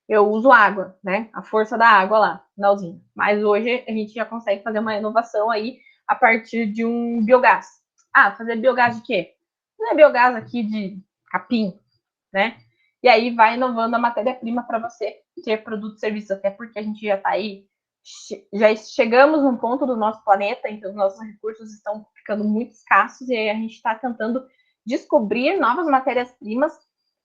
eu uso água, né? A força da água lá na usina. Mas hoje a gente já consegue fazer uma inovação aí a partir de um biogás. Ah, fazer biogás de quê? Não é biogás aqui de capim, né? E aí vai inovando a matéria-prima para você ter produto e serviço, até porque a gente já está aí, já chegamos num ponto do nosso planeta em que os nossos recursos estão ficando muito escassos e aí a gente está tentando descobrir novas matérias-primas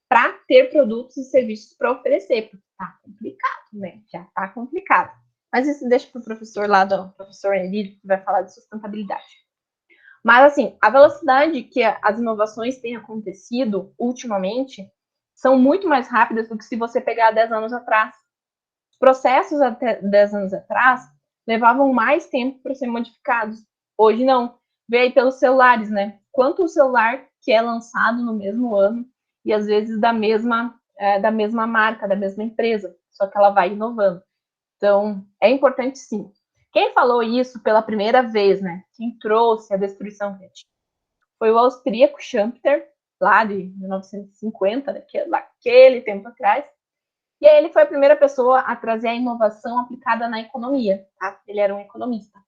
para ter produtos e serviços para oferecer, porque está complicado, né? Já está complicado. Mas isso deixa para o professor lá, do professor Henrique, que vai falar de sustentabilidade. Mas, assim, a velocidade que as inovações têm acontecido ultimamente são muito mais rápidas do que se você pegar 10 anos atrás. Os processos até 10 anos atrás levavam mais tempo para serem modificados. Hoje não. Vê aí pelos celulares, né? Quanto celular que é lançado no mesmo ano e às vezes da mesma marca, da mesma empresa, só que ela vai inovando. Então, é importante sim. Quem falou isso pela primeira vez, né? Quem trouxe a destruição criativa foi o austríaco Schumpeter, lá de 1950, daquele tempo atrás. E aí ele foi a primeira pessoa a trazer a inovação aplicada na economia, tá? Ele era um economista.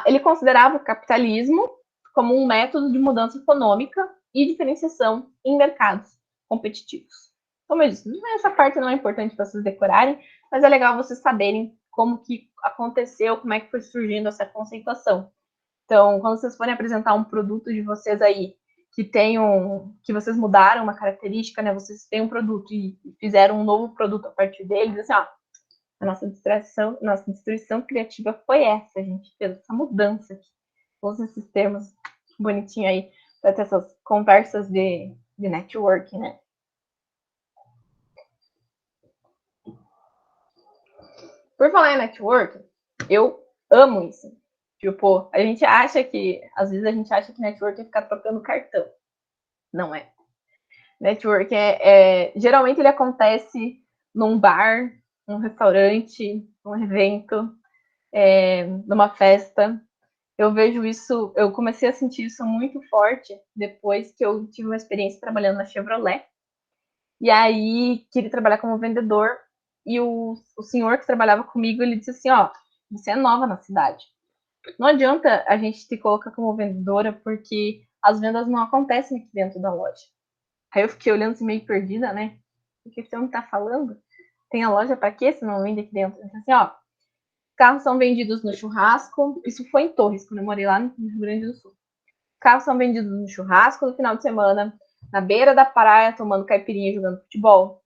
Ele considerava o capitalismo como um método de mudança econômica e diferenciação em mercados competitivos. Como eu disse, essa parte não é importante para vocês decorarem, mas é legal vocês saberem como que aconteceu, como é que foi surgindo essa conceituação. Então, quando vocês forem apresentar um produto de vocês aí, que vocês mudaram uma característica, né? Vocês têm um produto e fizeram um novo produto a partir dele, assim, ó, a nossa destruição criativa foi essa, a gente fez essa mudança aqui. Todos esses termos bonitinhos aí, para ter essas conversas de networking, né? Por falar em networking, eu amo isso. Tipo, a gente acha que, às vezes a gente acha que networking é ficar trocando cartão. Não é. Networking geralmente ele acontece num bar, num restaurante, num evento, numa festa. Eu vejo isso, eu comecei a sentir isso muito forte depois que eu tive uma experiência trabalhando na Chevrolet. E aí queria trabalhar como vendedor e o senhor que trabalhava comigo, ele disse assim, ó, você é nova na cidade. Não adianta a gente te colocar como vendedora, porque as vendas não acontecem aqui dentro da loja. Aí eu fiquei olhando assim, meio perdida, né? O que esse homem tá falando? Tem a loja para quê se não vende aqui dentro? Então, assim, ó, carros são vendidos no churrasco. Isso foi em Torres, quando eu morei lá no Rio Grande do Sul. Carros são vendidos no churrasco no final de semana, na beira da praia, tomando caipirinha, jogando futebol.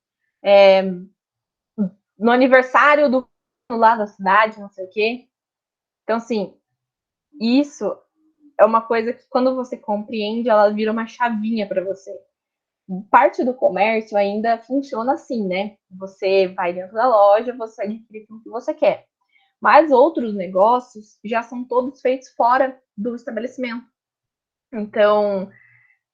No aniversário do lado da cidade, não sei o quê. Então, assim, isso é uma coisa que quando você compreende, ela vira uma chavinha para você. Parte do comércio ainda funciona assim, né? Você vai dentro da loja, você adquire tudo que você quer. Mas outros negócios já são todos feitos fora do estabelecimento. Então,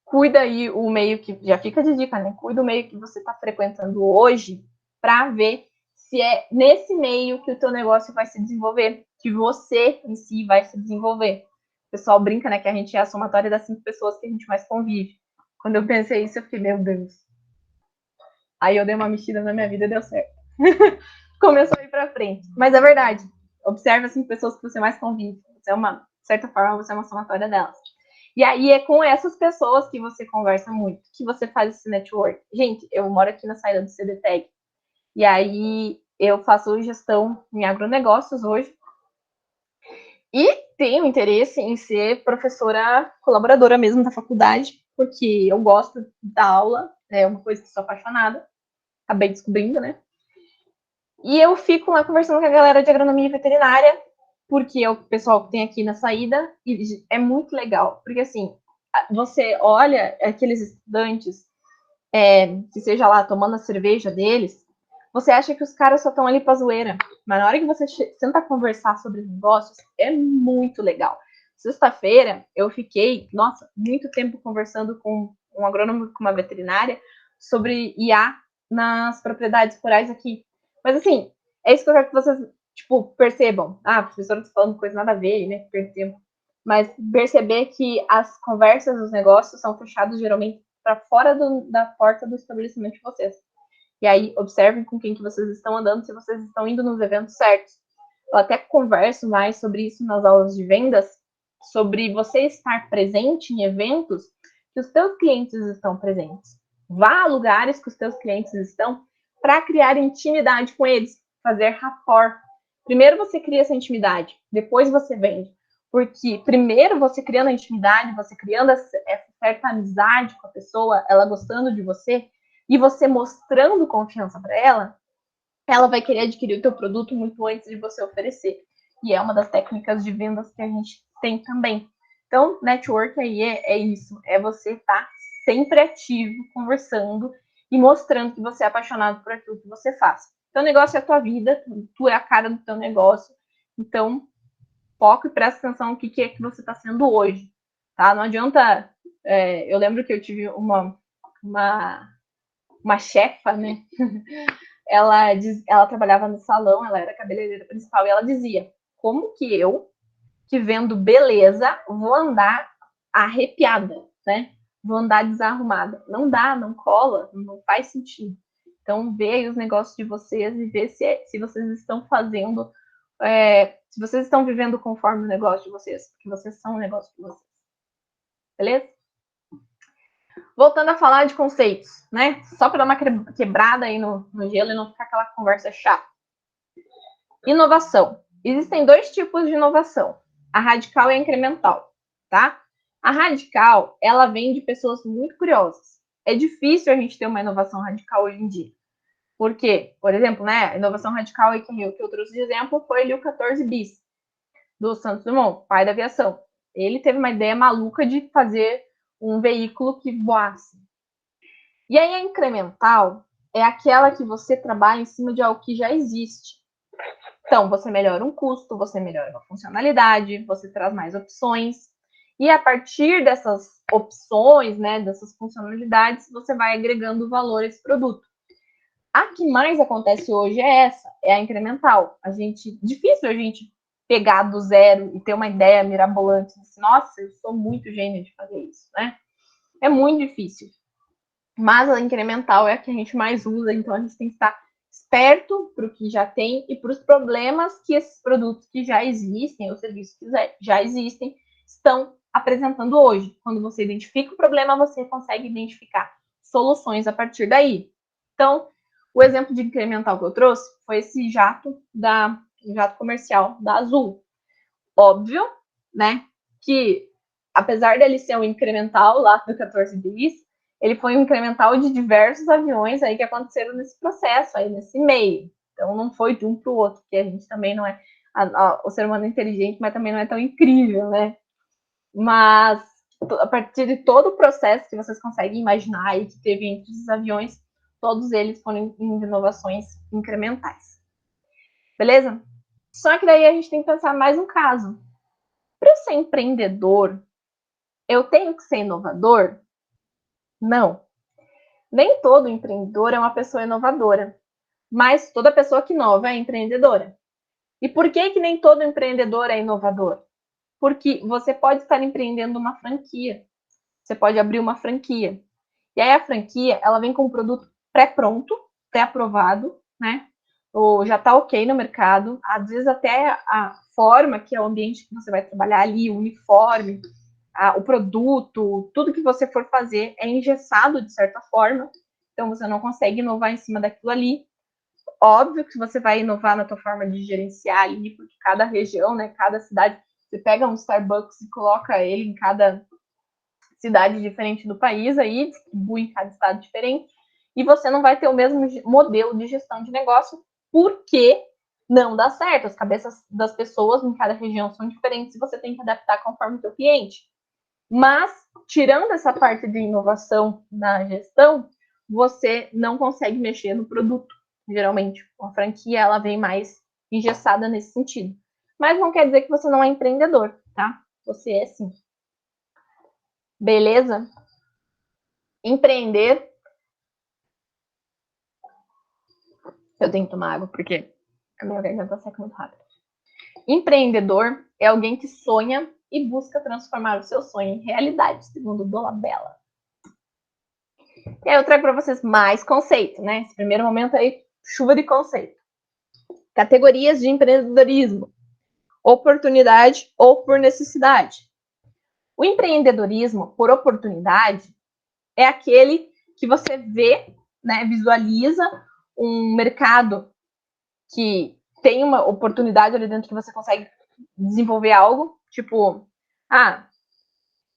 cuida aí o meio que, já fica de dica, né? Cuida o meio que você está frequentando hoje para ver se é nesse meio que o teu negócio vai se desenvolver, que você em si vai se desenvolver. O pessoal brinca, né, que a gente é a somatória das 5 pessoas que a gente mais convive. Quando eu pensei isso, eu fiquei, meu Deus. Aí eu dei uma mexida na minha vida e deu certo. Começou a ir pra frente. Mas é verdade. Observe as 5 pessoas que você mais convive. Você é uma, de certa forma, você é uma somatória delas. E aí é com essas pessoas que você conversa muito, que você faz esse network. Gente, eu moro aqui na saída do CDTEG. E aí eu faço gestão em agronegócios hoje. E tenho interesse em ser professora colaboradora mesmo da faculdade, porque eu gosto da aula, é uma coisa que sou apaixonada. Acabei descobrindo, né? E eu fico lá conversando com a galera de agronomia e veterinária, porque é o pessoal que tem aqui na saída, e é muito legal, porque assim, você olha aqueles estudantes, que seja lá tomando a cerveja deles, você acha que os caras só estão ali pra zoeira, mas na hora que você tenta conversar sobre negócios, é muito legal. Sexta-feira, eu fiquei, nossa, muito tempo conversando com um agrônomo, com uma veterinária, sobre IA nas propriedades rurais aqui. Mas assim, é isso que eu quero que vocês, tipo, percebam. Ah, a professora tá falando coisa nada a ver, né? Perder tempo. Mas perceber que as conversas dos negócios são fechadas geralmente para fora da porta do estabelecimento de vocês. E aí, observem com quem que vocês estão andando, se vocês estão indo nos eventos certos. Eu até converso mais sobre isso nas aulas de vendas, sobre você estar presente em eventos que os teus clientes estão presentes. Vá a lugares que os teus clientes estão para criar intimidade com eles, fazer rapport. Primeiro você cria essa intimidade, depois você vende. Porque primeiro você criando a intimidade, você criando essa certa amizade com a pessoa, ela gostando de você, e você mostrando confiança para ela, ela vai querer adquirir o teu produto muito antes de você oferecer. E é uma das técnicas de vendas que a gente tem também. Então, network aí é isso, é você estar sempre ativo, conversando e mostrando que você é apaixonado por aquilo que você faz. Teu negócio é a tua vida, tu é a cara do teu negócio, então foco e presta atenção no que é que você está sendo hoje, tá? Não adianta, eu lembro que eu tive uma chefa, né? Ela trabalhava no salão, ela era cabeleireira principal, e ela dizia: como que eu, que vendo beleza, vou andar arrepiada, né? Vou andar desarrumada. Não dá, não cola, não faz sentido. Então, vê aí os negócios de vocês e vê se vocês estão fazendo, se vocês estão vivendo conforme o negócio de vocês, porque vocês são o negócio de vocês. Beleza? Voltando a falar de conceitos, né? Só para dar uma quebrada aí no gelo e não ficar aquela conversa chata. Inovação. Existem 2 tipos de inovação, a radical e a incremental, tá? A radical, ela vem de pessoas muito curiosas. É difícil a gente ter uma inovação radical hoje em dia. Por quê? Por exemplo, né, a inovação radical aí que eu trouxe de exemplo foi o 14 bis, do Santos Dumont, pai da aviação. Ele teve uma ideia maluca de fazer um veículo que voasse. E aí a incremental é aquela que você trabalha em cima de algo que já existe. Então, você melhora um custo, você melhora uma funcionalidade, você traz mais opções. E a partir dessas opções, né, dessas funcionalidades, você vai agregando valor a esse produto. A que mais acontece hoje é essa, é a incremental. Difícil a gente pegar do zero e ter uma ideia mirabolante. Assim, nossa, eu sou muito gênio de fazer isso, né? É muito difícil. Mas a incremental é a que a gente mais usa, então a gente tem que estar perto para o que já tem e para os problemas que esses produtos que já existem, ou serviços que já existem, estão apresentando hoje. Quando você identifica o problema, você consegue identificar soluções a partir daí. Então, o exemplo de incremental que eu trouxe foi esse jato comercial da Azul. Óbvio, né, que apesar dele ser um incremental lá do 14 bis, ele foi um incremental de diversos aviões aí que aconteceram nesse processo, aí nesse meio. Então, não foi de um para o outro, que a gente também não é... o ser humano é inteligente, mas também não é tão incrível, né? Mas, a partir de todo o processo que vocês conseguem imaginar e que teve entre os aviões, todos eles foram em inovações incrementais. Beleza? Só que daí a gente tem que pensar mais um caso. Para eu ser empreendedor, eu tenho que ser inovador? Não. Nem todo empreendedor é uma pessoa inovadora, mas toda pessoa que inova é empreendedora. E por que nem todo empreendedor é inovador? Porque você pode estar empreendendo uma franquia. Você pode abrir uma franquia. E aí a franquia, ela vem com um produto pré-pronto, pré-aprovado, né? Ou já está ok no mercado. Às vezes até a forma que é o ambiente que você vai trabalhar ali, o uniforme, o produto, tudo que você for fazer é engessado de certa forma, então você não consegue inovar em cima daquilo ali. Óbvio que você vai inovar na tua forma de gerenciar ali, porque cada região, né, cada cidade, você pega um Starbucks e coloca ele em cada cidade diferente do país, aí distribui em cada estado diferente, e você não vai ter o mesmo modelo de gestão de negócio, porque não dá certo. As cabeças das pessoas em cada região são diferentes e você tem que adaptar conforme o seu cliente. Mas, tirando essa parte de inovação na gestão, você não consegue mexer no produto, geralmente. A franquia, ela vem mais engessada nesse sentido. Mas não quer dizer que você não é empreendedor, tá? Você é sim. Beleza? Empreender... Eu tenho que tomar água, porque a minha garganta seca muito rápido. Empreendedor é alguém que sonha e busca transformar o seu sonho em realidade, segundo Dolabella. E aí eu trago para vocês mais conceito, né? Esse primeiro momento aí, chuva de conceito. Categorias de empreendedorismo. Oportunidade ou por necessidade. O empreendedorismo por oportunidade é aquele que você vê, né, visualiza um mercado que tem uma oportunidade ali dentro que você consegue desenvolver algo, tipo,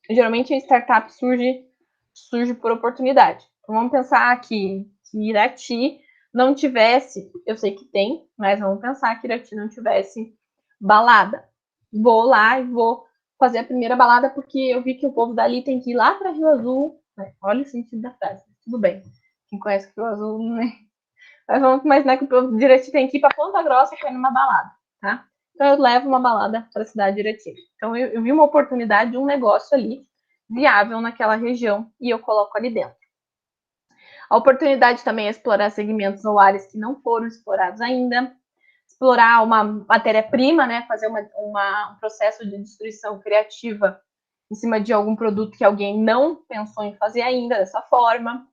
geralmente a startup surge por oportunidade. Então, vamos pensar que Irati não tivesse, eu sei que tem, mas vamos pensar que Irati não tivesse balada. Vou lá e vou fazer a primeira balada porque eu vi que o povo dali tem que ir lá para Rio Azul. Olha o sentido da frase. Tudo bem. Quem conhece Rio Azul, né? Mas vamos imaginar que o povo de Irati tem que ir para Ponta Grossa para ir numa balada, tá? Então eu levo uma balada para a cidade de Irati. Então eu vi uma oportunidade de um negócio ali viável naquela região e eu coloco ali dentro. A oportunidade também é explorar segmentos ou áreas que não foram explorados ainda, explorar uma matéria-prima, né, fazer um processo de destruição criativa em cima de algum produto que alguém não pensou em fazer ainda dessa forma.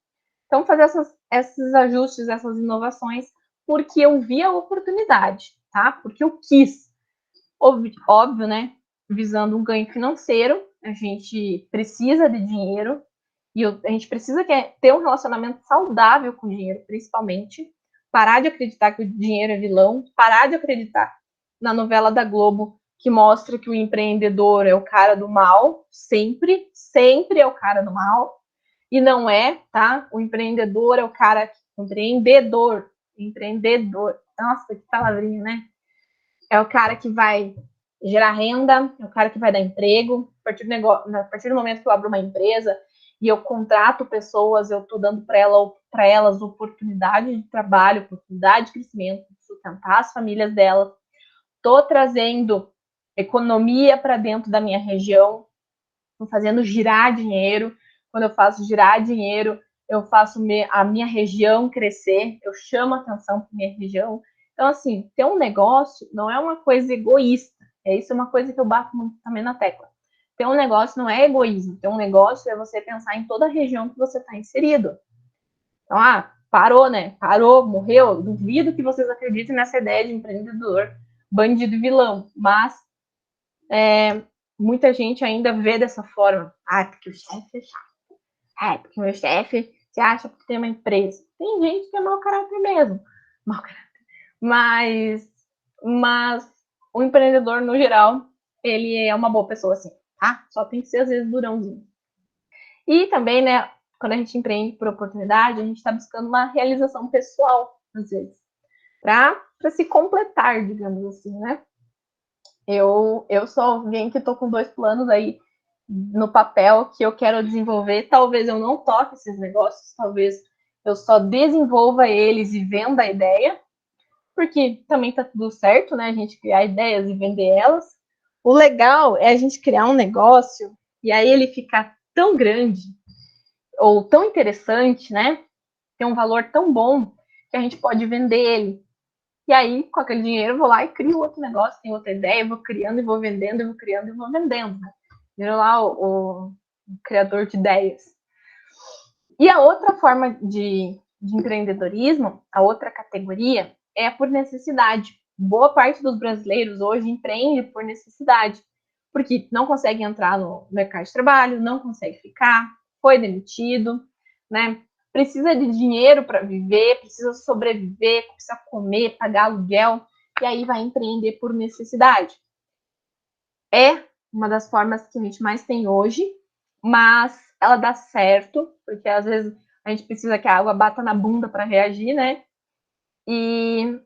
Então, fazer esses ajustes, essas inovações, porque eu vi a oportunidade, tá? Porque eu quis. Óbvio, né? Visando um ganho financeiro, a gente precisa de dinheiro e a gente precisa ter um relacionamento saudável com o dinheiro, principalmente. Parar de acreditar que o dinheiro é vilão, parar de acreditar na novela da Globo que mostra que o empreendedor é o cara do mal, sempre é o cara do mal, e não é, tá? O empreendedor é o cara empreendedor, nossa, que palavrinha, né? É o cara que vai gerar renda, é o cara que vai dar emprego. A partir do momento que eu abro uma empresa e eu contrato pessoas, eu estou dando para elas oportunidade de trabalho, oportunidade de crescimento, de sustentar as famílias delas. Estou trazendo economia para dentro da minha região, estou fazendo girar dinheiro. Quando eu faço girar dinheiro, eu faço a minha região crescer, eu chamo atenção para minha região. Então, assim, ter um negócio não é uma coisa egoísta. Isso é uma coisa que eu bato muito também na tecla. Ter um negócio não é egoísmo. Ter um negócio é você pensar em toda a região que você está inserido. Então, parou, né? Parou, morreu. Duvido que vocês acreditem nessa ideia de empreendedor, bandido e vilão. Mas muita gente ainda vê dessa forma. Ah, porque o chefe é chato. Ah, porque o meu chefe se acha que tem uma empresa. Tem gente que é mau caráter mesmo. Mau caráter. Mas o empreendedor, no geral, ele é uma boa pessoa, assim, tá? Só tem que ser, às vezes, durãozinho. E também, né, quando a gente empreende por oportunidade, a gente está buscando uma realização pessoal, às vezes, para se completar, digamos assim, né? Eu sou alguém que estou com 2 planos aí no papel que eu quero desenvolver. Talvez eu não toque esses negócios, talvez eu só desenvolva eles e venda a ideia, porque também tá tudo certo, né? A gente criar ideias e vender elas. O legal é a gente criar um negócio e aí ele ficar tão grande ou tão interessante, né? Tem um valor tão bom que a gente pode vender ele. E aí, com aquele dinheiro, eu vou lá e crio outro negócio, tenho outra ideia, vou criando e vou vendendo, e vou criando e vou vendendo. Né? Viro lá o criador de ideias. E a outra forma de empreendedorismo, a outra categoria, é por necessidade. Boa parte dos brasileiros hoje empreende por necessidade, porque não consegue entrar no mercado de trabalho, não consegue ficar, foi demitido, né? Precisa de dinheiro para viver, precisa sobreviver, precisa comer, pagar aluguel, e aí vai empreender por necessidade. É uma das formas que a gente mais tem hoje, mas ela dá certo, porque às vezes a gente precisa que a água bata na bunda para reagir, né? E,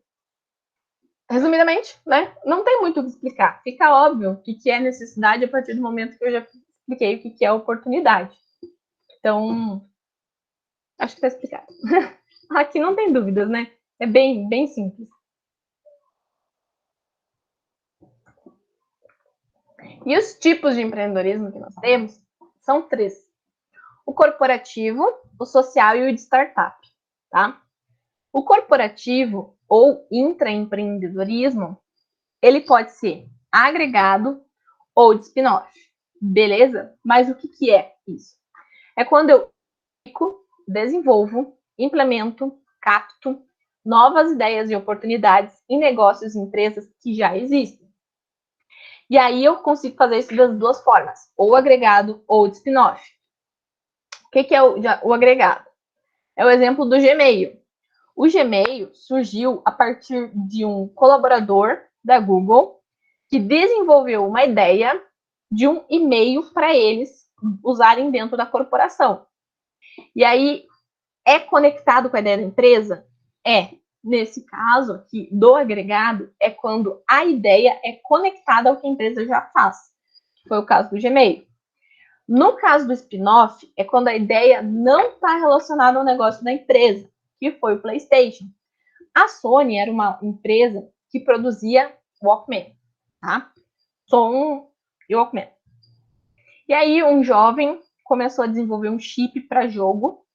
resumidamente, né? Não tem muito o que explicar. Fica óbvio o que é necessidade a partir do momento que eu já expliquei o que é oportunidade. Então, acho que está explicado. Aqui não tem dúvidas, né? É bem, bem simples. E os tipos de empreendedorismo que nós temos são 3. O corporativo, o social e o de startup, tá? O corporativo ou intraempreendedorismo, ele pode ser agregado ou de spin-off, beleza? Mas o que é isso? É quando eu desenvolvo, implemento, capto novas ideias e oportunidades em negócios e empresas que já existem. E aí eu consigo fazer isso das 2 formas, ou agregado ou de spin-off. O que é o agregado? É o exemplo do Gmail. O Gmail surgiu a partir de um colaborador da Google que desenvolveu uma ideia de um e-mail para eles usarem dentro da corporação. E aí, é conectado com a ideia da empresa? É. Nesse caso aqui, do agregado, é quando a ideia é conectada ao que a empresa já faz. Foi o caso do Gmail. No caso do spin-off, é quando a ideia não está relacionada ao negócio da empresa, que foi o PlayStation. A Sony era uma empresa que produzia Walkman, tá? Som e Walkman. E aí um jovem começou a desenvolver um chip para jogo,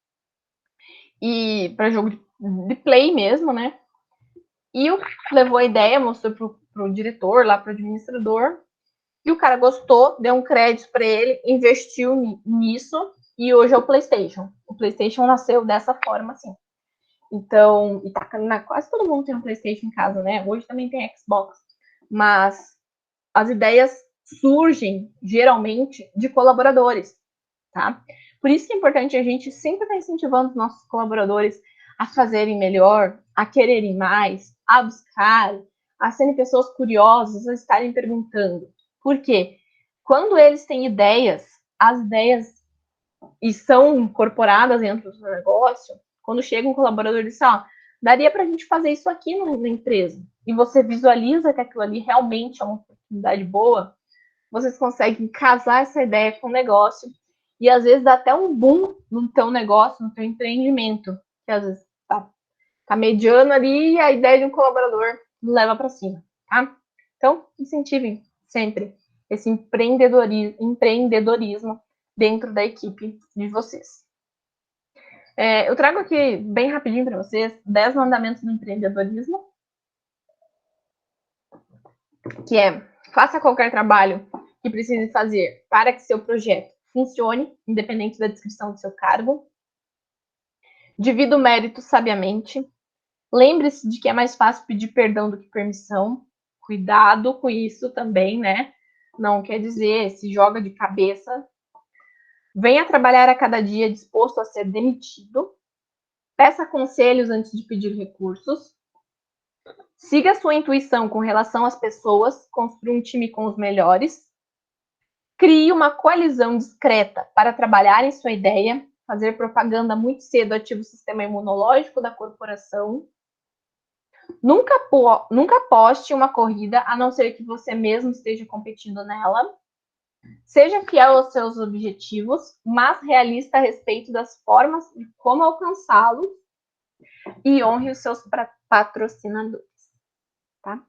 e para jogo de play mesmo, né? E levou a ideia, mostrou pro diretor, lá pro administrador, e o cara gostou, deu um crédito para ele, investiu nisso, e hoje é o PlayStation. O PlayStation nasceu dessa forma, assim. Então, e tá, quase todo mundo tem um PlayStation em casa, né? Hoje também tem Xbox. Mas as ideias surgem, geralmente, de colaboradores, tá? Por isso que é importante a gente sempre estar incentivando os nossos colaboradores a fazerem melhor, a quererem mais, a buscar, a serem pessoas curiosas, a estarem perguntando. Por quê? Quando eles têm ideias, as ideias e são incorporadas dentro do negócio, quando chega um colaborador e diz, daria para a gente fazer isso aqui na empresa, e você visualiza que aquilo ali realmente é uma oportunidade boa, vocês conseguem casar essa ideia com o negócio, e às vezes dá até um boom no teu negócio, no teu empreendimento, que às vezes tá mediano ali, e a ideia de um colaborador leva para cima, tá? Então, incentivem sempre esse empreendedorismo dentro da equipe de vocês. Eu trago aqui bem rapidinho para vocês 10 mandamentos do empreendedorismo, que é: faça qualquer trabalho que precise fazer para que seu projeto funcione, independente da descrição do seu cargo. Divida o mérito sabiamente. Lembre-se de que é mais fácil pedir perdão do que permissão. Cuidado com isso também, né? Não quer dizer se joga de cabeça. Venha trabalhar a cada dia disposto a ser demitido. Peça conselhos antes de pedir recursos. Siga sua intuição com relação às pessoas. Construa um time com os melhores. Crie uma coalizão discreta para trabalhar em sua ideia. Fazer propaganda muito cedo ativa o sistema imunológico da corporação. Nunca poste uma corrida, a não ser que você mesmo esteja competindo nela. Seja fiel aos seus objetivos, mas realista a respeito das formas de como alcançá-los e honre os seus patrocinadores. Tá?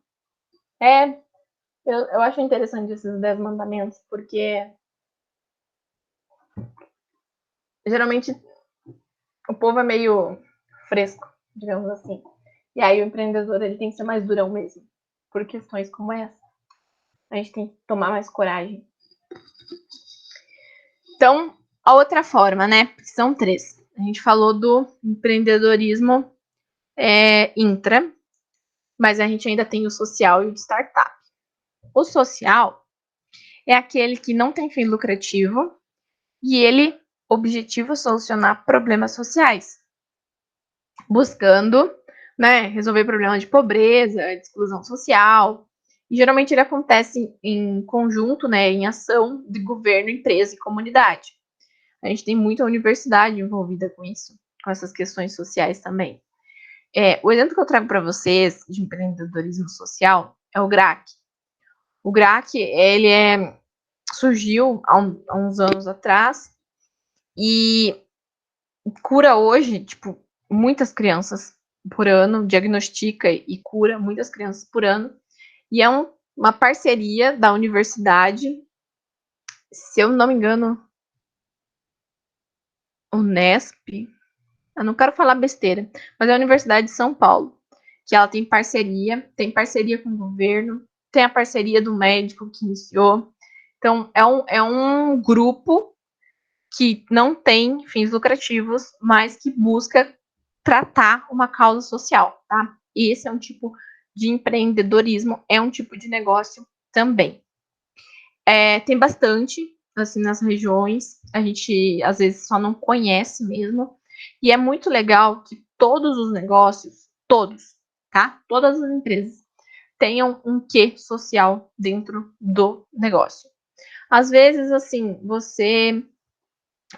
Eu acho interessante esses 10 mandamentos, porque geralmente o povo é meio fresco, digamos assim. E aí o empreendedor ele tem que ser mais durão mesmo, por questões como essa. A gente tem que tomar mais coragem. Então, a outra forma, né? São 3. A gente falou do empreendedorismo intra, mas a gente ainda tem o social e o de startup. O social é aquele que não tem fim lucrativo e ele objetiva solucionar problemas sociais, buscando, né, resolver problemas de pobreza, de exclusão social. E geralmente ele acontece em conjunto, né, em ação de governo, empresa e comunidade. A gente tem muita universidade envolvida com isso, com essas questões sociais também. O exemplo que eu trago para vocês de empreendedorismo social é o GRAC. O GRAC, ele surgiu há uns anos atrás e cura hoje, tipo, muitas crianças por ano, diagnostica e cura muitas crianças por ano. E é uma parceria da universidade, se eu não me engano, Unesp. Eu não quero falar besteira, mas é a Universidade de São Paulo, que ela tem parceria com o governo, tem a parceria do médico que iniciou. Então, é um grupo que não tem fins lucrativos, mas que busca tratar uma causa social, tá? E esse é um tipo de empreendedorismo, é um tipo de negócio também. Tem bastante, assim, nas regiões, a gente às vezes só não conhece mesmo, e é muito legal que todos os negócios, todos, tá? Todas as empresas tenham um quê social dentro do negócio. Às vezes, assim, você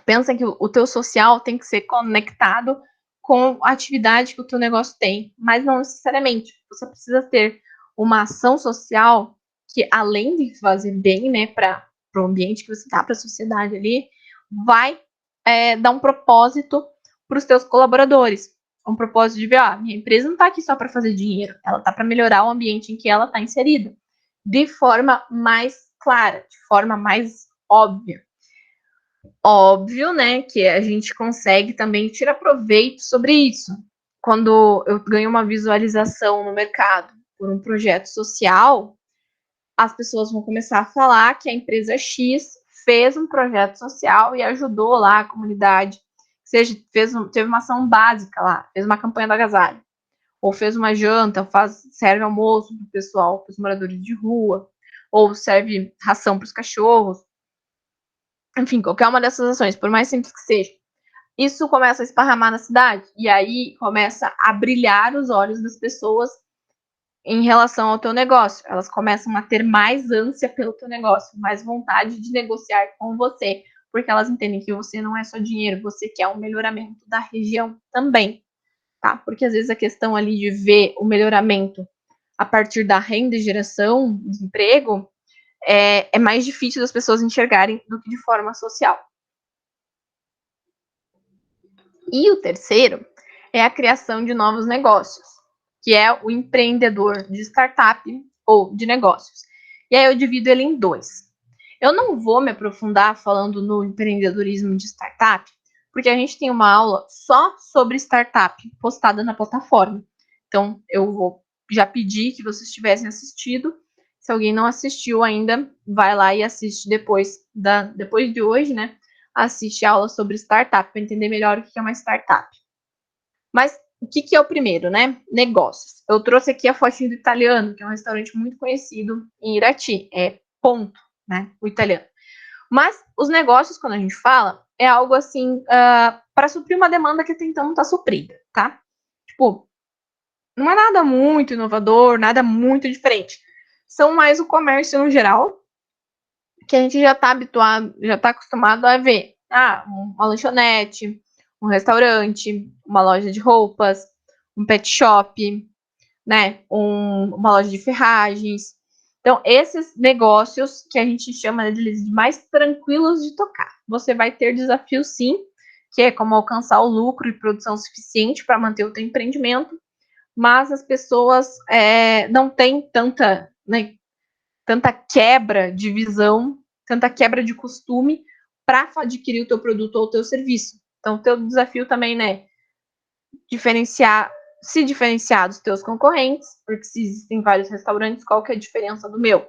pensa que o teu social tem que ser conectado com a atividade que o teu negócio tem, mas não necessariamente. Você precisa ter uma ação social que, além de fazer bem, né, para o ambiente que você está, para a sociedade ali, vai dar um propósito para os teus colaboradores. Um propósito de ver, minha empresa não está aqui só para fazer dinheiro, ela está para melhorar o ambiente em que ela está inserida, de forma mais clara, de forma mais óbvia. Óbvio, né, que a gente consegue também tirar proveito sobre isso. Quando eu ganho uma visualização no mercado por um projeto social, as pessoas vão começar a falar que a empresa X fez um projeto social e ajudou lá a comunidade, seja teve uma ação básica lá, fez uma campanha do agasalho, ou fez uma janta, serve almoço para o pessoal, para os moradores de rua, ou serve ração para os cachorros. Enfim, qualquer uma dessas ações, por mais simples que seja, isso começa a esparramar na cidade, e aí começa a brilhar os olhos das pessoas em relação ao teu negócio. Elas começam a ter mais ânsia pelo teu negócio, mais vontade de negociar com você, porque elas entendem que você não é só dinheiro, você quer um melhoramento da região também, tá? Porque às vezes a questão ali de ver o melhoramento a partir da renda e geração de emprego é mais difícil das pessoas enxergarem do que de forma social. E o terceiro é a criação de novos negócios, que é o empreendedor de startup ou de negócios. E aí eu divido ele em 2. Eu não vou me aprofundar falando no empreendedorismo de startup, porque a gente tem uma aula só sobre startup postada na plataforma. Então, eu vou já pedir que vocês tivessem assistido. Se alguém não assistiu ainda, vai lá e assiste depois de hoje, né? Assiste a aula sobre startup para entender melhor o que é uma startup. Mas o que é o primeiro, né? Negócios. Eu trouxe aqui a fotinha do Italiano, que é um restaurante muito conhecido em Irati. É ponto, né? O Italiano. Mas os negócios, quando a gente fala, é algo assim, para suprir uma demanda que até então não está suprida, tá? Tipo, não é nada muito inovador, nada muito diferente. São mais o comércio no geral, que a gente já está habituado, já está acostumado a ver. Uma lanchonete, um restaurante, uma loja de roupas, um pet shop, né? Uma loja de ferragens. Então, esses negócios que a gente chama de mais tranquilos de tocar. Você vai ter desafios, sim, que é como alcançar o lucro e produção suficiente para manter o teu empreendimento, mas as pessoas não têm tanta, né, tanta quebra de visão, tanta quebra de costume para adquirir o teu produto ou o teu serviço. Então, o teu desafio também, né, se diferenciar dos teus concorrentes, porque se existem vários restaurantes, qual que é a diferença do meu?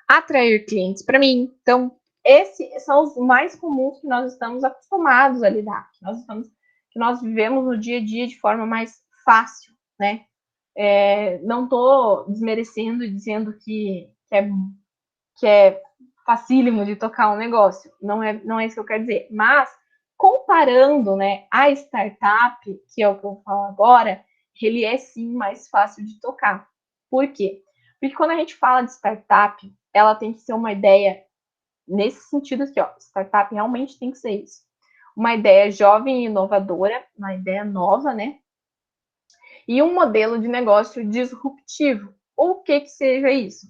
Atrair clientes para mim. Então, esses são os mais comuns que nós estamos acostumados a lidar, que nós vivemos no dia a dia de forma mais fácil, né? Não estou desmerecendo e dizendo que é facílimo de tocar um negócio, não é isso que eu quero dizer, mas comparando, né, a startup, que é o que eu vou falar agora, ele é sim mais fácil de tocar. Por quê? Porque quando a gente fala de startup, ela tem que ser uma ideia nesse sentido aqui, ó, startup realmente tem que ser isso. Uma ideia jovem e inovadora, uma ideia nova, né? E um modelo de negócio disruptivo. O que seja isso?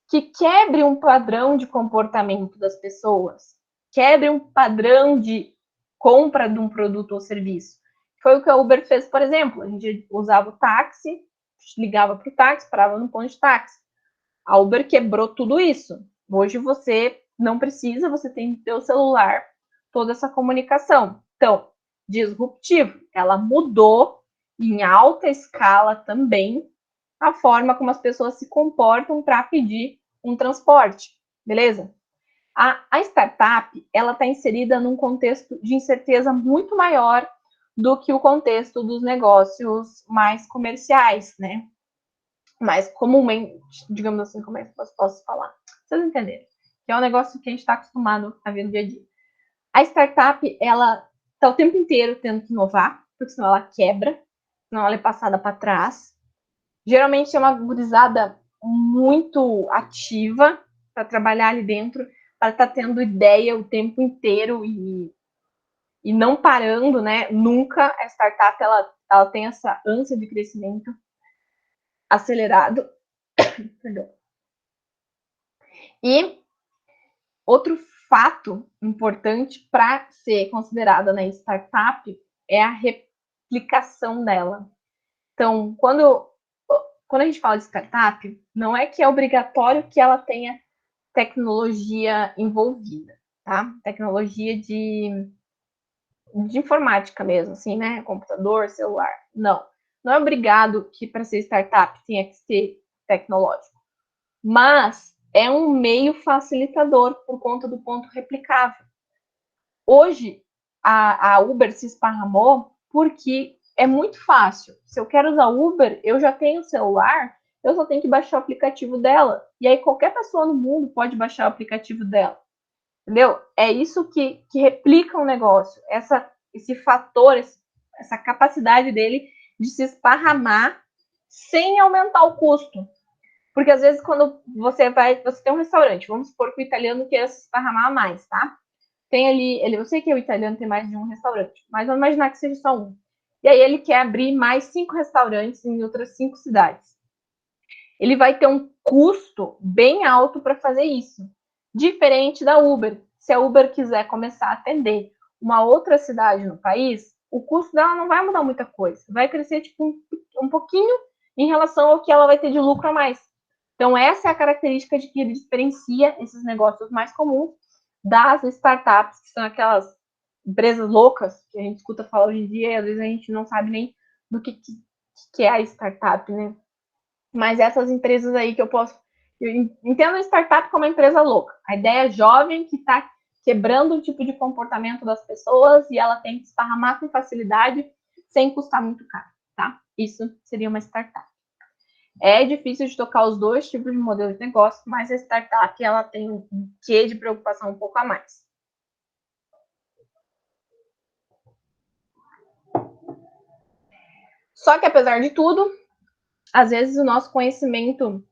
Que quebre um padrão de comportamento das pessoas, quebre um padrão de compra de um produto ou serviço. Foi o que a Uber fez, por exemplo. A gente usava o táxi, ligava para o táxi, parava no ponto de táxi. A Uber quebrou tudo isso. Hoje você não precisa, você tem no seu celular toda essa comunicação. Então, disruptivo. Ela mudou em alta escala também a forma como as pessoas se comportam para pedir um transporte, beleza? A startup, ela está inserida num contexto de incerteza muito maior do que o contexto dos negócios mais comerciais, né? Mais comumente, digamos assim, como é que eu posso falar? Vocês entenderam? Que é um negócio que a gente está acostumado a ver no dia a dia. A startup, ela está o tempo inteiro tendo que inovar, porque senão ela quebra, senão ela é passada para trás. Geralmente é uma gurizada muito ativa para trabalhar ali dentro, para estar tendo ideia o tempo inteiro e não parando, né? Nunca a startup ela tem essa ânsia de crescimento acelerado. Perdão. E outro fato importante para ser considerada, né, startup é a replicação dela. Então, quando a gente fala de startup, não é que é obrigatório que ela tenha tecnologia envolvida, tá? Tecnologia de informática mesmo, assim, né? Computador, celular. Não é obrigado que para ser startup tenha que ser tecnológico. Mas é um meio facilitador por conta do ponto replicável. Hoje, a Uber se esparramou porque é muito fácil. Se eu quero usar Uber, eu já tenho celular, eu só tenho que baixar o aplicativo dela. E aí qualquer pessoa no mundo pode baixar o aplicativo dela. Entendeu? É isso que replica o negócio. Esse fator, essa capacidade dele de se esparramar sem aumentar o custo. Porque às vezes quando você tem um restaurante, vamos supor que o italiano queira se esparramar mais, tá? Tem ali, eu sei que o italiano tem mais de um restaurante, mas vamos imaginar que seja só um. E aí ele quer abrir mais 5 restaurantes em outras 5 cidades. Ele vai ter um custo bem alto para fazer isso. Diferente da Uber. Se a Uber quiser começar a atender uma outra cidade no país, o custo dela não vai mudar muita coisa. Vai crescer tipo um pouquinho em relação ao que ela vai ter de lucro a mais. Então, essa é a característica de que ele diferencia esses negócios mais comuns das startups, que são aquelas empresas loucas que a gente escuta falar hoje em dia e às vezes a gente não sabe nem do que é a startup, né? Mas essas empresas aí que eu entendo a startup como uma empresa louca. A ideia é jovem que está quebrando o tipo de comportamento das pessoas e ela tem que esparramar com facilidade sem custar muito caro, tá? Isso seria uma startup. É difícil de tocar os dois tipos de modelo de negócio, mas a startup ela tem um quê de preocupação um pouco a mais. Só que, apesar de tudo, às vezes o nosso conhecimento,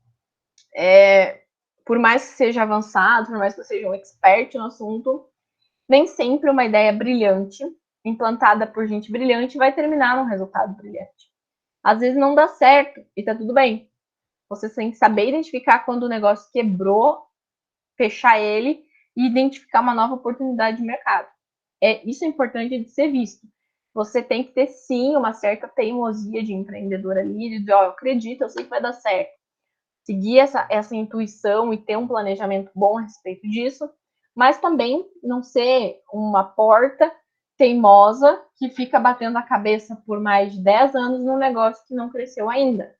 por mais que seja avançado, por mais que eu seja um expert no assunto, nem sempre uma ideia brilhante, implantada por gente brilhante, vai terminar num resultado brilhante. Às vezes não dá certo e tá tudo bem. Você tem que saber identificar quando o negócio quebrou, fechar ele e identificar uma nova oportunidade de mercado. Isso é importante de ser visto. Você tem que ter, sim, uma certa teimosia de empreendedor ali, de dizer, eu acredito, eu sei que vai dar certo. Seguir essa intuição e ter um planejamento bom a respeito disso, mas também não ser uma porta teimosa que fica batendo a cabeça por mais de 10 anos num negócio que não cresceu ainda.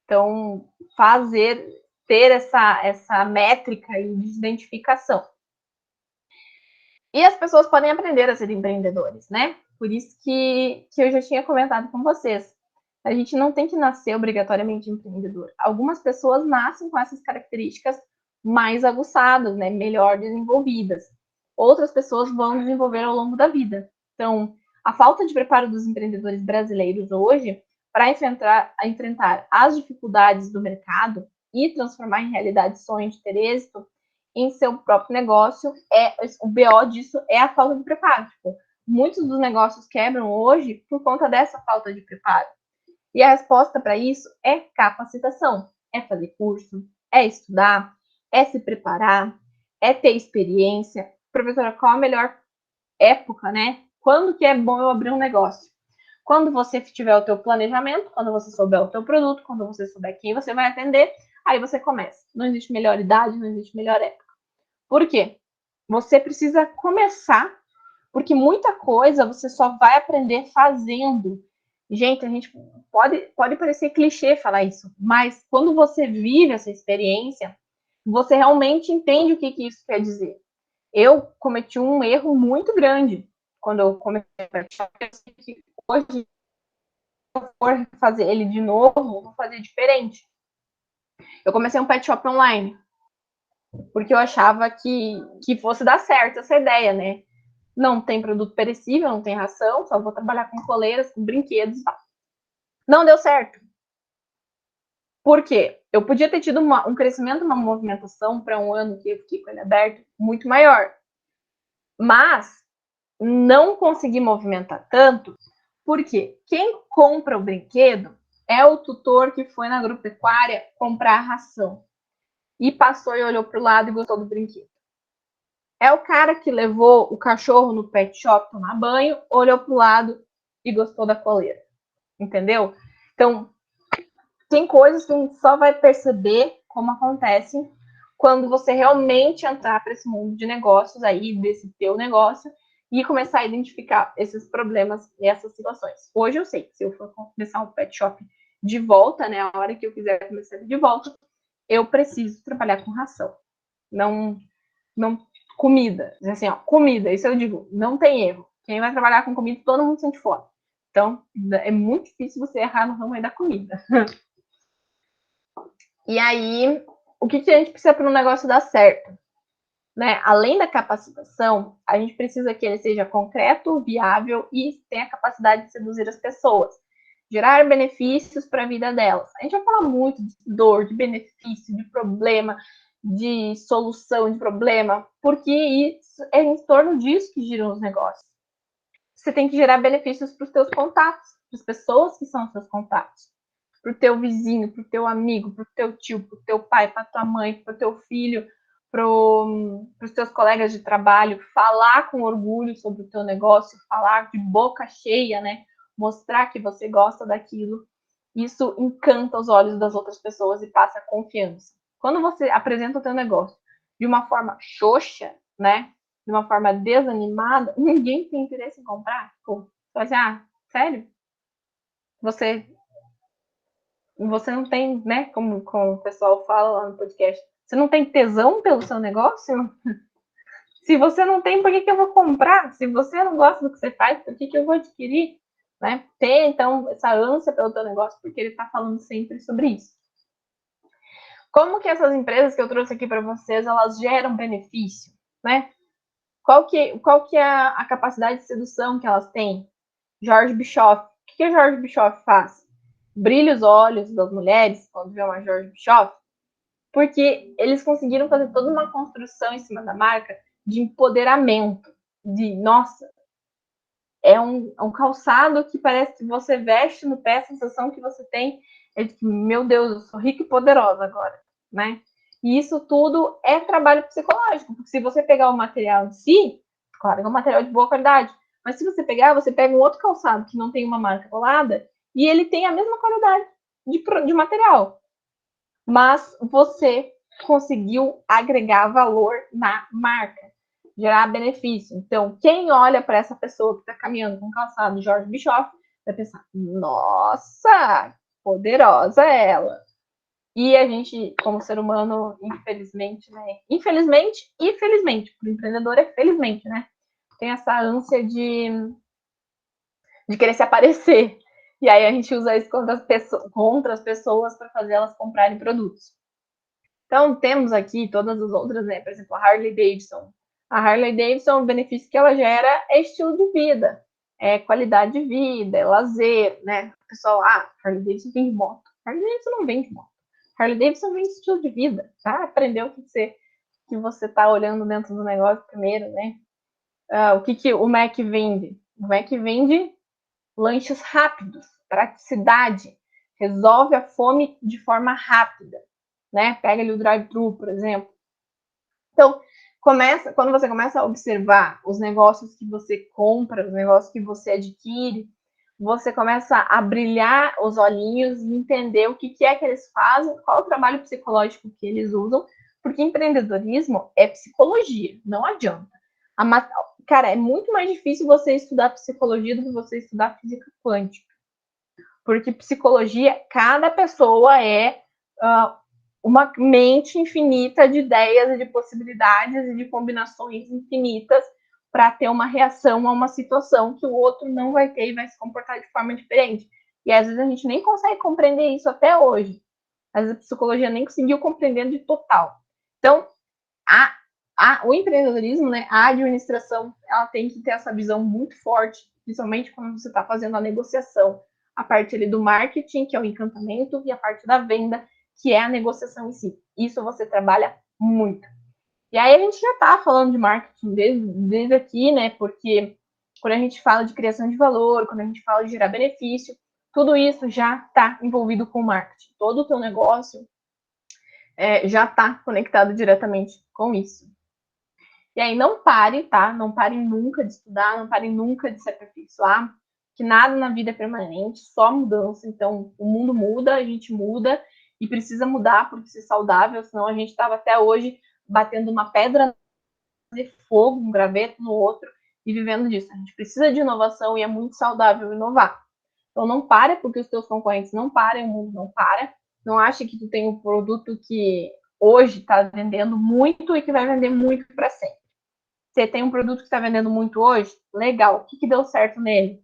Então, ter essa métrica de identificação. E as pessoas podem aprender a ser empreendedores, né? Por isso que eu já tinha comentado com vocês. A gente não tem que nascer obrigatoriamente empreendedor. Algumas pessoas nascem com essas características mais aguçadas, né? Melhor desenvolvidas. Outras pessoas vão desenvolver ao longo da vida. Então, a falta de preparo dos empreendedores brasileiros hoje para enfrentar as dificuldades do mercado e transformar em realidade sonhos de ter êxito em seu próprio negócio, o BO disso é a falta de preparo. Tipo, muitos dos negócios quebram hoje por conta dessa falta de preparo. E a resposta para isso é capacitação, é fazer curso, é estudar, é se preparar, é ter experiência. Professora, qual a melhor época, né? Quando que é bom eu abrir um negócio? Quando você tiver o teu planejamento, quando você souber o teu produto, quando você souber quem você vai atender, aí você começa. Não existe melhor idade, não existe melhor época. Por quê? Você precisa começar, porque muita coisa você só vai aprender fazendo. Gente, a gente pode parecer clichê falar isso, mas quando você vive essa experiência, você realmente entende o que isso quer dizer. Eu cometi um erro muito grande quando eu comecei a hoje, se eu for fazer ele de novo, eu vou fazer diferente. Eu comecei um pet shop online, porque eu achava que fosse dar certo essa ideia, né? Não tem produto perecível, não tem ração, só vou trabalhar com coleiras, com brinquedos e tal. Não deu certo. Por quê? Eu podia ter tido um crescimento, uma movimentação para um ano que eu fiquei com ele aberto muito maior. Mas não consegui movimentar tanto, porque quem compra o brinquedo é o tutor que foi na agropecuária comprar a ração e passou e olhou para o lado e gostou do brinquedo. É o cara que levou o cachorro no pet shop tomar banho, olhou para o lado e gostou da coleira. Entendeu? Então, tem coisas que a gente só vai perceber como acontecem quando você realmente entrar para esse mundo de negócios aí, desse teu negócio, e começar a identificar esses problemas e essas situações. Hoje eu sei que se eu for começar um pet shop de volta, né, a hora que eu quiser começar de volta, eu preciso trabalhar com ração. Não comida. Assim, ó, comida, isso eu digo, não tem erro. Quem vai trabalhar com comida, todo mundo sente fome. Então, é muito difícil você errar no ramo aí da comida. E aí, o que a gente precisa para um negócio dar certo? Né? Além da capacitação, a gente precisa que ele seja concreto, viável e tenha a capacidade de seduzir as pessoas. Gerar benefícios para a vida delas. A gente vai falar muito de dor, de benefício, de problema, de solução de problema, porque isso é em torno disso que giram os negócios. Você tem que gerar benefícios para os teus contatos, para as pessoas que são os seus contatos, para o teu vizinho, para o teu amigo, para o teu tio, para o teu pai, para a tua mãe, para o teu filho, para os teus colegas de trabalho, falar com orgulho sobre o teu negócio, falar de boca cheia, né? Mostrar que você gosta daquilo. Isso encanta os olhos das outras pessoas e passa confiança. Quando você apresenta o teu negócio de uma forma xoxa, né? De uma forma desanimada, ninguém tem interesse em comprar. Pô, você vai dizer, sério? Você não tem, né? Como o pessoal fala lá no podcast, você não tem tesão pelo seu negócio? Se você não tem, por que eu vou comprar? Se você não gosta do que você faz, por que eu vou adquirir? né? Ter, então, essa ânsia pelo teu negócio, porque ele está falando sempre sobre isso. Como que essas empresas que eu trouxe aqui para vocês, elas geram benefício, né? Qual que é a capacidade de sedução que elas têm? George Bischoff. O que George Bischoff faz? Brilha os olhos das mulheres quando vê uma George Bischoff, porque eles conseguiram fazer toda uma construção em cima da marca de empoderamento, de, nossa, é um calçado que parece que você veste no pé, a sensação que você tem é de que, meu Deus, eu sou rica e poderosa agora, né? E isso tudo é trabalho psicológico, porque se você pegar o material em si, claro, é um material de boa qualidade, mas se você pegar, você pega um outro calçado que não tem uma marca colada e ele tem a mesma qualidade de material, mas você conseguiu agregar valor na marca, gerar benefício. Então, quem olha para essa pessoa que está caminhando com calçado George Bischoff vai pensar, nossa, poderosa ela. E a gente, como ser humano, infelizmente, né? Infelizmente e felizmente, para o empreendedor é felizmente, né? Tem essa ânsia de querer se aparecer. E aí a gente usa isso contra as pessoas para fazer elas comprarem produtos. Então, temos aqui todas as outras, né? Por exemplo, a Harley Davidson. A Harley Davidson, o benefício que ela gera é estilo de vida, é qualidade de vida, é lazer, né? O pessoal, Harley Davidson vende moto. Harley Davidson não vende moto. Harley Davidson vende estilo de vida, tá? Aprendeu o que você tá olhando dentro do negócio primeiro, né? O que o Mac vende? O Mac vende lanches rápidos, praticidade, resolve a fome de forma rápida, né? Pega ali o drive-thru, por exemplo. Então, quando você começa a observar os negócios que você compra, os negócios que você adquire, você começa a brilhar os olhinhos e entender o que é que eles fazem, qual é o trabalho psicológico que eles usam, porque empreendedorismo é psicologia, não adianta. Cara, é muito mais difícil você estudar psicologia do que você estudar física quântica. Porque psicologia, cada pessoa é uma mente infinita de ideias e de possibilidades e de combinações infinitas para ter uma reação a uma situação que o outro não vai ter e vai se comportar de forma diferente. E às vezes a gente nem consegue compreender isso até hoje. Às vezes a psicologia nem conseguiu compreender de total. Então, o empreendedorismo, né, a administração, ela tem que ter essa visão muito forte, principalmente quando você está fazendo a negociação. A parte ali do marketing, que é o encantamento, e a parte da venda, que é a negociação em si. Isso você trabalha muito. E aí a gente já está falando de marketing desde aqui, né? Porque quando a gente fala de criação de valor, quando a gente fala de gerar benefício, tudo isso já está envolvido com marketing. Todo o teu negócio já está conectado diretamente com isso. E aí não pare, tá? Não pare nunca de estudar, não pare nunca de se aperfeiçoar, que nada na vida é permanente, só mudança. Então, o mundo muda, a gente muda e precisa mudar por ser saudável, senão a gente estava até hoje batendo uma pedra de fogo, um graveto no outro e vivendo disso. A gente precisa de inovação e é muito saudável inovar. Então não pare porque os teus concorrentes não param, o mundo não para. Não ache que tu tem um produto que hoje está vendendo muito e que vai vender muito para sempre. Você tem um produto que está vendendo muito hoje? Legal. O que deu certo nele?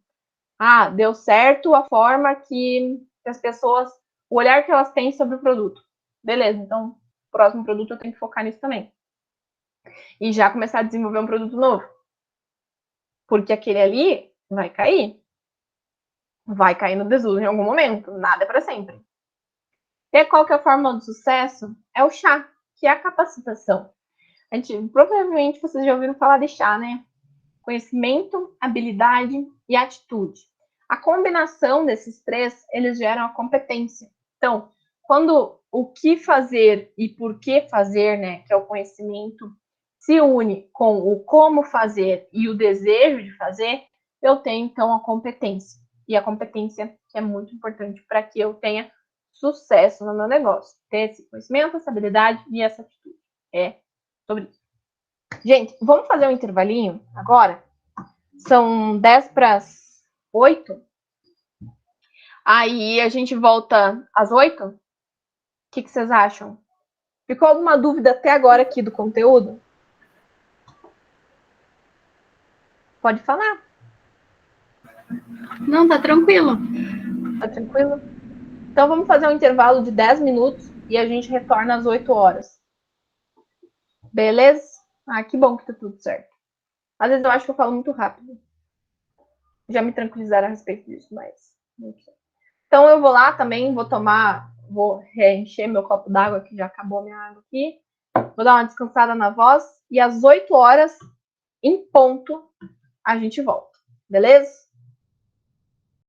Deu certo a forma que as pessoas, o olhar que elas têm sobre o produto. Beleza, então, o próximo produto eu tenho que focar nisso também. E já começar a desenvolver um produto novo. Porque aquele ali vai cair. Vai cair no desuso em algum momento. Nada é para sempre. E qual que é a fórmula do sucesso? É o chá, que é a capacitação. Provavelmente vocês já ouviram falar de chá, né? Conhecimento, habilidade e atitude. A combinação desses três, eles geram a competência. Então, quando o que fazer e por que fazer, né, que é o conhecimento, se une com o como fazer e o desejo de fazer, eu tenho, então, a competência. E a competência é muito importante para que eu tenha sucesso no meu negócio. Ter esse conhecimento, essa habilidade e essa atitude. É sobre isso. Gente, vamos fazer um intervalinho agora? São 10 para as 8. Aí a gente volta às 8. O que vocês acham? Ficou alguma dúvida até agora aqui do conteúdo? Pode falar. Não, tá tranquilo. Tá tranquilo? Então vamos fazer um intervalo de 10 minutos e a gente retorna às 8 horas. Beleza? Ah, que bom que tá tudo certo. Às vezes eu acho que eu falo muito rápido. Já me tranquilizaram a respeito disso, mas não sei. Então eu vou lá também, vou reencher meu copo d'água, que já acabou minha água aqui. Vou dar uma descansada na voz e às 8 horas, em ponto, a gente volta. Beleza?